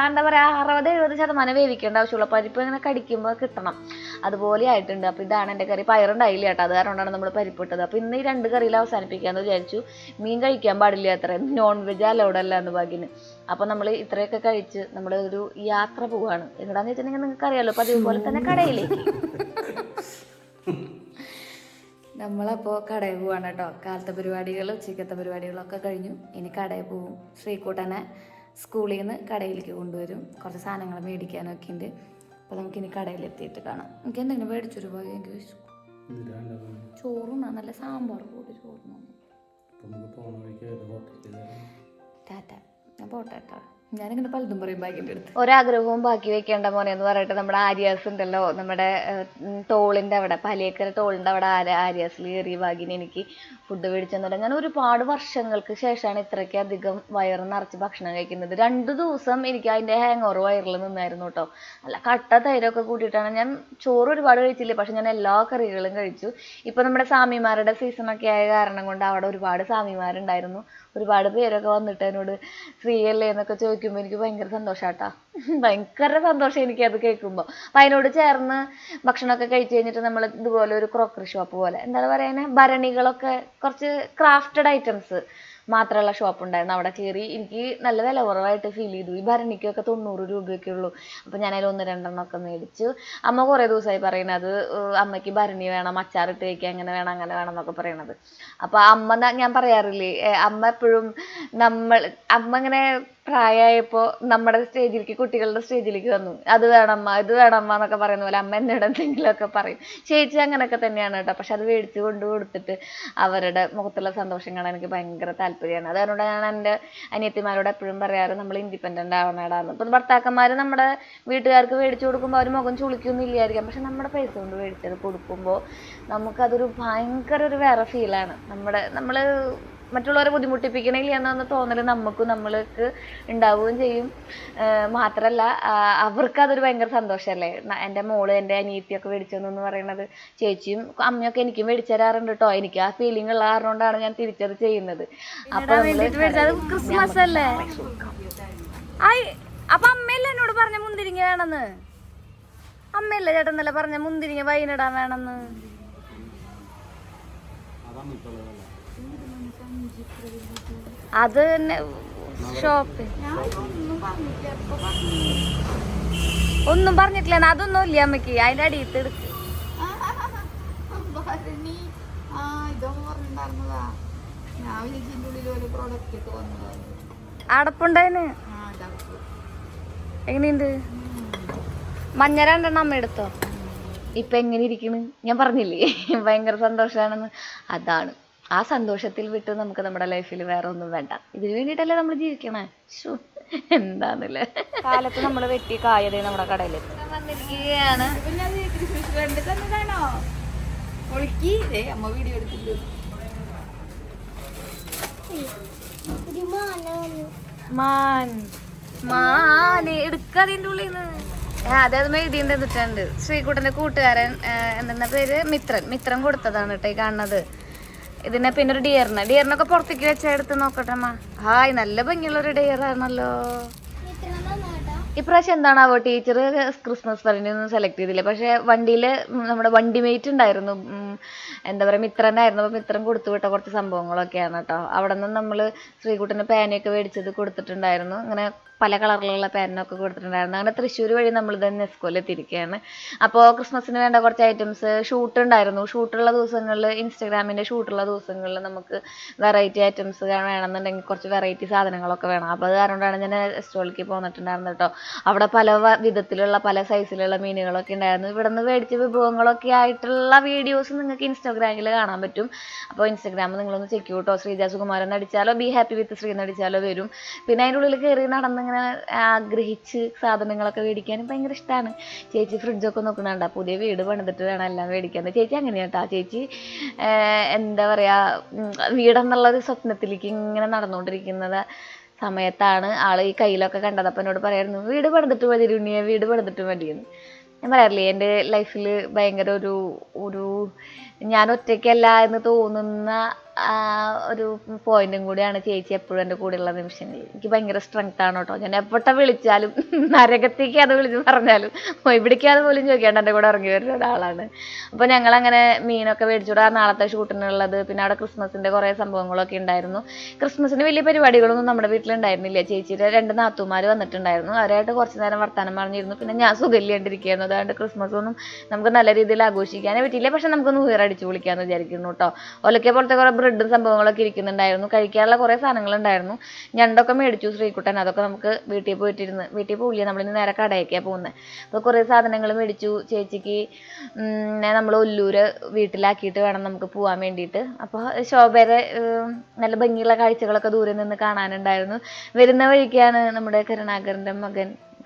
എന്താ പറയുക 60-70% വേവിക്കേണ്ട ആവശ്യമുള്ള പരിപ്പ് ഇങ്ങനെ കടിക്കുമ്പോൾ കിട്ടണം. അതുപോലെ ആയിട്ടുണ്ട്. അപ്പോൾ ഇതാണ് എൻ്റെ കറി. പയറുണ്ടായില്ല കേട്ടോ, അത് കാരണം കൊണ്ടാണ് നമ്മൾ പരിപ്പിട്ടത്. അപ്പോൾ ഇന്ന് ഈ 2 കറിയിൽ അവസാനിപ്പിക്കാമെന്ന് വിചാരിച്ചു. മീൻ കഴിക്കാൻ പാടില്ല അത്ര, നോൺ വെജ് അലൗഡ് അല്ല എന്ന് ഭാഗ്യന്. അപ്പോൾ നമ്മൾ ഇത്രയൊക്കെ കഴിച്ച് നമ്മൾ ഒരു യാത്ര പോവുകയാണ്. എങ്ങടാന്ന് വെച്ചിട്ടുണ്ടെങ്കിൽ നിങ്ങൾക്ക് അറിയാമല്ലോ, അപ്പോൾ അതേപോലെ തന്നെ കടയിലേക്ക് നമ്മളപ്പോൾ കടയിൽ പോവാണ് കേട്ടോ. കാലത്തെ പരിപാടികൾ, ഉച്ചക്കത്തെ പരിപാടികളൊക്കെ കഴിഞ്ഞു. ഇനി കടയിൽ പോവും. ശ്രീകുട്ടനെ സ്കൂളിൽ നിന്ന് കടയിലേക്ക് കൊണ്ടുവരും. കുറച്ച് സാധനങ്ങൾ മേടിക്കാനൊക്കെ ഉണ്ട്. അപ്പോൾ നമുക്കിനി കടയിലെത്തിയിട്ട് കാണാം. എനിക്ക് എന്തെങ്കിലും മേടിച്ചൊരു പോയി എനിക്ക് ചോറും നല്ല സാമ്പാർ കൂടി ചോറും. ടാറ്റ, ഞാൻ പോട്ടെ കേട്ടോ. ഞാനിങ്ങനെ പലതും പറയും ബാഗിൻ്റെ അടുത്ത്. ഒരാഗ്രഹവും ബാക്കി വെക്കേണ്ട മോനെ എന്ന് പറയട്ടെ. നമ്മുടെ ആര്യാസ് ഉണ്ടല്ലോ, നമ്മുടെ ടോളിൻ്റെ അവിടെ, പലിയേക്കര ടോളിൻ്റെ അവിടെ ആര്യാസിൽ കയറി ബാഗിന് എനിക്ക് ഫുഡ് മേടിച്ചെന്ന് പറഞ്ഞാൽ ഞാൻ ഒരുപാട് വർഷങ്ങൾക്ക് ശേഷമാണ് ഇത്രയ്ക്ക് അധികം വയറ് നിറച്ച് ഭക്ഷണം കഴിക്കുന്നത്. 2 ദിവസം എനിക്ക് അതിൻ്റെ ഹാങ് ഓവർ വയറിൽ നിന്നായിരുന്നു കേട്ടോ. നല്ല കട്ട തൈരൊക്കെ കൂട്ടിയിട്ടാണ്. ഞാൻ ചോറ് ഒരുപാട് കഴിച്ചില്ല, പക്ഷെ ഞാൻ എല്ലാ കറികളും കഴിച്ചു. ഇപ്പോൾ നമ്മുടെ സ്വാമിമാരുടെ സീസണൊക്കെ ആയ കാരണം കൊണ്ട് അവിടെ ഒരുപാട് സ്വാമിമാരുണ്ടായിരുന്നു. ഒരുപാട് പേരൊക്കെ വന്നിട്ട് എന്നോട് ഫ്രീയല്ലേ എന്നൊക്കെ ചോദിക്കുമ്പോൾ എനിക്ക് ഭയങ്കര സന്തോഷാട്ടാ. ഭയങ്കര സന്തോഷം എനിക്കത് കേൾക്കുമ്പോൾ. അപ്പം അതിനോട് ചേർന്ന് ഭക്ഷണമൊക്കെ കഴിച്ച് കഴിഞ്ഞിട്ട് നമ്മൾ ഇതുപോലെ ഒരു ക്രോക്കറി ഷോപ്പ് പോലെ, എന്താ പറയുക, ഭരണികളൊക്കെ കുറച്ച് ക്രാഫ്റ്റഡ് ഐറ്റംസ് മാത്രമുള്ള ഷോപ്പ് ഉണ്ടായിരുന്നു. അവിടെ കയറി എനിക്ക് നല്ല വില കുറവായിട്ട് ഫീൽ ചെയ്തു. ഈ ഭരണിക്കൊക്കെ 90 രൂപയൊക്കെ ഉള്ളൂ. അപ്പോൾ ഞാനതിൽ 1-2 മേടിച്ചു. അമ്മ കുറേ ദിവസമായി പറയുന്നത് അമ്മയ്ക്ക് ഭരണി വേണം, അച്ചാറിട്ട് വയ്ക്കുക, അങ്ങനെ വേണം എന്നൊക്കെ പറയണത്. അപ്പോൾ ഞാൻ പറയാറില്ലേ, അമ്മ എപ്പോഴും അമ്മ ഇങ്ങനെ പ്രായമായപ്പോൾ നമ്മുടെ സ്റ്റേജിലേക്ക് കുട്ടികളുടെ സ്റ്റേജിലേക്ക് വന്നു. അത് വേണമ്മ ഇത് വേണമ്മ എന്നൊക്കെ പറയുന്ന പോലെ അമ്മ എന്നോട് എന്തെങ്കിലുമൊക്കെ പറയും. ചേച്ചി അങ്ങനെയൊക്കെ തന്നെയാണ് കേട്ടോ. പക്ഷെ അത് മേടിച്ച് കൊണ്ട് കൊടുത്തിട്ട് അവരുടെ മുഖത്തുള്ള സന്തോഷം കാണാൻ എനിക്ക് ഭയങ്കര താല്പര്യമാണ്. അതുകൊണ്ട് ഞാൻ എൻ്റെ അനിയത്തിമാരോട് എപ്പോഴും പറയാറ് നമ്മൾ ഇൻഡിപെൻഡൻ്റ് ആവണേടാന്ന്. ഇപ്പം ഭർത്താക്കന്മാർ നമ്മുടെ വീട്ടുകാർക്ക് മേടിച്ചു കൊടുക്കുമ്പോൾ അവർ മുഖം ചുളിക്കൊന്നും ഇല്ലായിരിക്കാം. പക്ഷെ നമ്മുടെ പൈസ കൊണ്ട് മേടിച്ചത് കൊടുക്കുമ്പോൾ നമുക്കതൊരു ഭയങ്കര ഒരു വേറെ ഫീലാണ്. നമ്മൾ മറ്റുള്ളവരെ ബുദ്ധിമുട്ടിപ്പിക്കണില്ല എന്നൊന്ന് തോന്നൽ നമ്മൾക്ക് ഉണ്ടാവുകയും ചെയ്യും. മാത്രമല്ല അവർക്കതൊരു ഭയങ്കര സന്തോഷമല്ലേ. എൻ്റെ മോള് എൻ്റെ അനിയത്തിയൊക്കെ മേടിച്ചതെന്ന് പറയുന്നത് ചേച്ചിയും അമ്മയൊക്കെ എനിക്കും മേടിച്ചു തരാറുണ്ട് കേട്ടോ. എനിക്ക് ആ ഫീലിംഗ് ഉള്ള കാരണം കൊണ്ടാണ് ഞാൻ തിരിച്ചത് ചെയ്യുന്നത്. ക്രിസ്മസ് അല്ലേ. അപ്പൊ അമ്മയല്ലേ എന്നോട് പറഞ്ഞ മുന്തിരിങ്ങ വേണമെന്ന്? അമ്മയല്ലേ ചേട്ടൻ എന്നല്ലേ പറഞ്ഞ മുന്തിരിങ്ങ വൈനിടാൻ വേണമെന്ന്? അത് ഷോപ്പ് ഒന്നും പറഞ്ഞിട്ടില്ല. അതൊന്നും ഇല്ല അമ്മക്ക്. അതിന്റെ അടിയത്ത് എടുക്ക്. അടപ്പുണ്ടായിന്. എങ്ങനെയുണ്ട്? മഞ്ഞ 2 അമ്മ എടുത്തോ. ഇപ്പൊ എങ്ങനെ ഇരിക്കണ്? ഞാൻ പറഞ്ഞില്ലേ ഭയങ്കര സന്തോഷാണെന്ന്. അതാണ് ആ സന്തോഷത്തിൽ വിട്ട് നമുക്ക് നമ്മുടെ ലൈഫിൽ വേറെ ഒന്നും വേണ്ട. ഇതിനു വേണ്ടിയിട്ടല്ലേ നമ്മൾ ജീവിക്കണേ. എന്താന്നല്ലേ. കാലത്ത് നമ്മൾ വെട്ടി കായതേ നമ്മുടെ കടയിൽ വന്നിരിക്കുകയാണ്. എടുക്കാതിന്റെ ഉള്ളിന്ന് അതത് എഴുതിണ്ട് എന്നിട്ടുണ്ട്. ശ്രീകുട്ടന്റെ കൂട്ടുകാരൻ എന്താ പേര്, മിത്രൻ കൊടുത്തതാണ് കേട്ടോ ഈ കാണുന്നത്. ഇതിനെ പിന്നെ ഒരു ഡിയറിനൊക്കെ പുറത്തേക്ക് വെച്ചാൽ എടുത്ത് നോക്കട്ടെ അമ്മ. ഹായ്, നല്ല ഭംഗിയുള്ള ഒരു ഡിയർ ആണല്ലോ. ഇപ്രാവശ്യം എന്താണാവോ ടീച്ചർ ക്രിസ്മസ് പറഞ്ഞൊന്നും സെലക്ട് ചെയ്തില്ല. പക്ഷെ വണ്ടിയിൽ നമ്മുടെ വണ്ടി മേറ്റ് ഉണ്ടായിരുന്നു, എന്താ പറയുക, മിത്രനായിരുന്നു. അപ്പോൾ മിത്രം കൊടുത്തു വിട്ട കുറച്ച് സംഭവങ്ങളൊക്കെയാണ് കേട്ടോ. അവിടെ നിന്ന് നമ്മൾ ശ്രീകുട്ടന് പേനയൊക്കെ മേടിച്ചത് കൊടുത്തിട്ടുണ്ടായിരുന്നു. അങ്ങനെ പല കളറിലുള്ള പേനൊക്കെ കൊടുത്തിട്ടുണ്ടായിരുന്നു. അങ്ങനെ തൃശ്ശൂർ വഴി നമ്മൾ തന്നെ നെസ്കോയിൽ എത്തിയിരിക്കുകയാണ്. അപ്പോൾ ക്രിസ്മസിന് വേണ്ട കുറച്ച് ഐറ്റംസ് ഷൂട്ട് ഉണ്ടായിരുന്നു. ഷൂട്ടുള്ള ദിവസങ്ങളിൽ, ഇൻസ്റ്റാഗ്രാമിൻ്റെ ഷൂട്ടുള്ള ദിവസങ്ങളിൽ നമുക്ക് വെറൈറ്റി ഐറ്റംസ് വേണമെന്നുണ്ടെങ്കിൽ കുറച്ച് വെറൈറ്റി സാധനങ്ങളൊക്കെ വേണം. അപ്പോൾ അത് കാരണമാണ് ഞാൻ നെസ്കോയിലേക്ക് പോന്നിട്ടുണ്ടായിരുന്നു കേട്ടോ. അവിടെ പല വിധത്തിലുള്ള പല സൈസിലുള്ള മീനുകളൊക്കെ ഉണ്ടായിരുന്നു. ഇവിടെ നിന്ന് മേടിച്ച വിഭവങ്ങളൊക്കെ ആയിട്ടുള്ള വീഡിയോസ് നിങ്ങൾക്ക് ഇൻസ്റ്റാഗ്രാമിൽ കാണാൻ പറ്റും. അപ്പോൾ ഇൻസ്റ്റാഗ്രാമിൽ നിങ്ങളൊന്ന് ചെക്ക് ചെയ്യൂട്ടോ. ശ്രീജ സുകുമാരൻ അടിച്ചാലോ ബി ഹാപ്പി വിത്ത് ശ്രീ എന്നടിച്ചാലോ വരും. പിന്നെ അതിൻ്റെ ഉള്ളിൽ കയറി നടന്നിങ്ങനെ ആഗ്രഹിച്ച് സാധനങ്ങളൊക്കെ മേടിക്കാനും ഭയങ്കര ഇഷ്ടമാണ്. ചേച്ചി ഫ്രിഡ്ജൊക്കെ നോക്കുന്നുണ്ട്. പുതിയ വീട് പണിതിട്ട് വേണം എല്ലാം മേടിക്കാൻ. ചേച്ചി അങ്ങനെയാട്ടോ. ചേച്ചി എന്താ പറയുക, വീടെന്നുള്ളൊരു സ്വപ്നത്തിലേക്ക് ഇങ്ങനെ നടന്നുകൊണ്ടിരിക്കുന്നത് സമയത്താണ് ആൾ ഈ കയ്യിലൊക്കെ കണ്ടത്. അപ്പം എന്നോട് പറയായിരുന്നു വീട് പണിതിട്ട് മതി രുണ്ണിയെ, വീട് പണിതിട്ട് മതിയെന്ന്. ഞാൻ പറയാറില്ലേ, എൻ്റെ ലൈഫിൽ ഭയങ്കര ഒരു ഞാൻ ഒറ്റയ്ക്കല്ല എന്ന് തോന്നുന്ന ഒരു പോയിന്റും കൂടിയാണ് ചേച്ചി എപ്പോഴും എൻ്റെ കൂടെയുള്ള നിമിഷങ്ങളിൽ. എനിക്ക് ഭയങ്കര സ്ട്രെങ്ത് ആണ് കേട്ടോ. ഞാൻ എപ്പോഴത്തെ വിളിച്ചാലും നരകത്തേക്ക് അത് വിളിച്ച് പറഞ്ഞാലും ഇവിടേക്കാതെ പോലും ചോദിക്കാണ്ട് എൻ്റെ കൂടെ ഇറങ്ങി വരുന്ന ഒരാളാണ്. അപ്പോൾ ഞങ്ങളങ്ങനെ മീനൊക്കെ മേടിച്ചുകൂടാ നാളത്തെ ഷൂട്ടിനുള്ളത്. പിന്നെ അവിടെ ക്രിസ്മസിൻ്റെ കുറേ സംഭവങ്ങളൊക്കെ ഉണ്ടായിരുന്നു. ക്രിസ്മസിന് വലിയ പരിപാടികളൊന്നും നമ്മുടെ വീട്ടിലുണ്ടായിരുന്നില്ല. ചേച്ചിയുടെ 2 നാത്തൂമാർ വന്നിട്ടുണ്ടായിരുന്നു. അവരായിട്ട് കുറച്ച് നേരം വർത്താനം പറഞ്ഞിരുന്നു. പിന്നെ ഞാൻ സുഖമില്ലാണ്ടിരിക്കുകയായിരുന്നു. അതുകൊണ്ട് ക്രിസ്മസ് ഒന്നും നമുക്ക് നല്ല രീതിയിൽ ആഘോഷിക്കാനേ പറ്റിയില്ല. പക്ഷെ നമുക്ക് New Year അടിച്ചു വിളിക്കാമെന്ന് വിചാരിക്കുന്നു കേട്ടോ. ഒലക്കെ പോലത്തെ കുറേ ബ്രെഡും സംഭവങ്ങളൊക്കെ ഇരിക്കുന്നുണ്ടായിരുന്നു. കഴിക്കാനുള്ള കുറേ സാധനങ്ങളുണ്ടായിരുന്നു. ഞണ്ടൊക്കെ മേടിച്ചു ശ്രീകുട്ടൻ. അതൊക്കെ നമുക്ക് വീട്ടിൽ പോയില്ല, നമ്മളിന്ന് നേരെ കടയൊക്കെയാണ് പോകുന്നത്. അപ്പോൾ കുറേ സാധനങ്ങൾ മേടിച്ചു. ചേച്ചിക്ക് നമ്മൾ ഒല്ലൂര് വീട്ടിലാക്കിയിട്ട് വേണം നമുക്ക് പോകാൻ വേണ്ടിയിട്ട്. അപ്പോൾ ശോഭയുടെ നല്ല ഭംഗിയുള്ള കാഴ്ചകളൊക്കെ ദൂരെ നിന്ന് കാണാനുണ്ടായിരുന്നു. വരുന്ന വഴിക്കാണ് നമ്മുടെ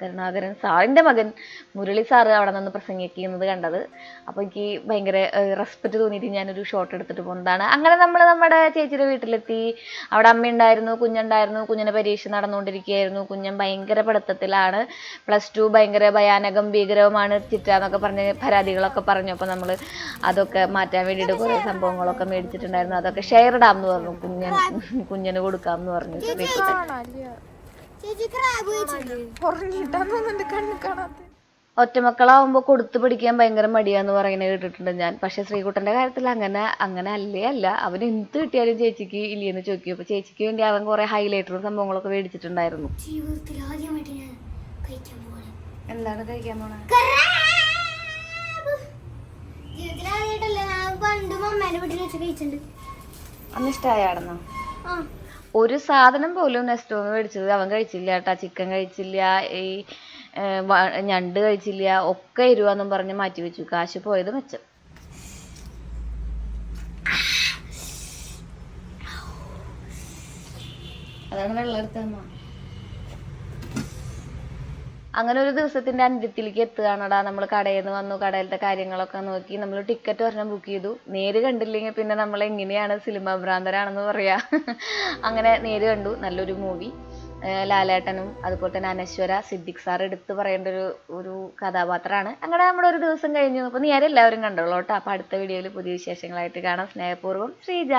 കരുണാകരൻ സാറിൻ്റെ മകൻ മുരളി സാറ് അവിടെ നിന്ന് പ്രസംഗിക്കുന്നത് കണ്ടത്. അപ്പോൾ എനിക്ക് ഭയങ്കര റെസ്പെക്റ്റ് തോന്നിയിട്ട് ഞാനൊരു ഷോട്ട് എടുത്തിട്ട് പോകുന്നതാണ്. അങ്ങനെ നമ്മൾ നമ്മുടെ ചേച്ചിയുടെ വീട്ടിലെത്തി. അവിടെ അമ്മയുണ്ടായിരുന്നു, കുഞ്ഞുണ്ടായിരുന്നു. കുഞ്ഞിൻ്റെ പരീക്ഷ നടന്നുകൊണ്ടിരിക്കുകയായിരുന്നു. കുഞ്ഞൻ ഭയങ്കര പഠിത്തത്തിലാണ്. +2 ഭയങ്കര ഭയാനകം ഭീകരവുമാണ് ചിറ്റാന്നൊക്കെ പറഞ്ഞ് പരാതികളൊക്കെ പറഞ്ഞു. അപ്പോൾ നമ്മൾ അതൊക്കെ മാറ്റാൻ വേണ്ടിയിട്ട് കുറേ സംഭവങ്ങളൊക്കെ മേടിച്ചിട്ടുണ്ടായിരുന്നു. അതൊക്കെ ഷെയർ ഇടാമെന്ന് പറഞ്ഞു, കുഞ്ഞിന് കൊടുക്കാമെന്ന് പറഞ്ഞു. ഒറ്റമക്കളാവുമ്പോൾ കൊടുത്തു പിടിക്കാൻ ഭയങ്കര മടിയാന്ന് പറയുന്നത് കേട്ടിട്ടുണ്ട് ഞാൻ. പക്ഷെ ശ്രീകുട്ടൻ്റെ കാര്യത്തിൽ അങ്ങനെ അല്ല. അവന് എന്ത് കിട്ടിയാലും ചേച്ചിക്ക് ഇല്ലയെന്ന് ചോദിക്കും. അപ്പോൾ ചേച്ചിക്ക് വേണ്ടി അവൻ കുറേ ഹൈലൈറ്ററും സംഭവങ്ങളൊക്കെ മേടിച്ചിട്ടുണ്ടായിരുന്നു. എന്താണ് കഴിക്കാൻ പോണേ? അന്ന് ഇഷ്ടമായാണെന്നോ? ഒരു സാധനം പോലും നെസ്റ്റോന്ന് മേടിച്ചത് അവൻ കഴിച്ചില്ല കേട്ടാ. ചിക്കൻ കഴിച്ചില്ല, ഈ ഞണ്ട് കഴിച്ചില്ല, ഒക്കെ എരുവാന്നും പറഞ്ഞ് മാറ്റി വെച്ചു. കാശ് പോയത് മെച്ചം. അതാണ് വെള്ളം എടുത്തമ്മ. അങ്ങനെ ഒരു ദിവസത്തിന്റെ അന്ത്യത്തിലേക്ക് എത്തുകയാണടാ. നമ്മൾ കടയിൽ നിന്ന് വന്നു, കടയിലത്തെ കാര്യങ്ങളൊക്കെ നോക്കി, നമ്മൾ ടിക്കറ്റ് ഒരെണ്ണം ബുക്ക് ചെയ്തു. നേര് കണ്ടില്ലെങ്കിൽ പിന്നെ നമ്മൾ എങ്ങനെയാണ് സിനിമ ഭ്രാന്തരാണെന്ന് പറയാ. അങ്ങനെ നേര് കണ്ടു. നല്ലൊരു മൂവി. ലാലേട്ടനും അതുപോലെ തന്നെ അനശ്വര, സിദ്ദിഖ് സാർ എടുത്ത് പറയേണ്ട ഒരു കഥാപാത്രമാണ്. അങ്ങനെ നമ്മുടെ ഒരു ദിവസം കഴിഞ്ഞു. അപ്പോൾ നേരെ എല്ലാവരും കണ്ടോളൂ കേട്ടോ. അപ്പോൾ അടുത്ത വീഡിയോയിൽ പുതിയ വിശേഷങ്ങളായിട്ട് കാണാം. സ്നേഹപൂർവ്വം ശ്രീജ.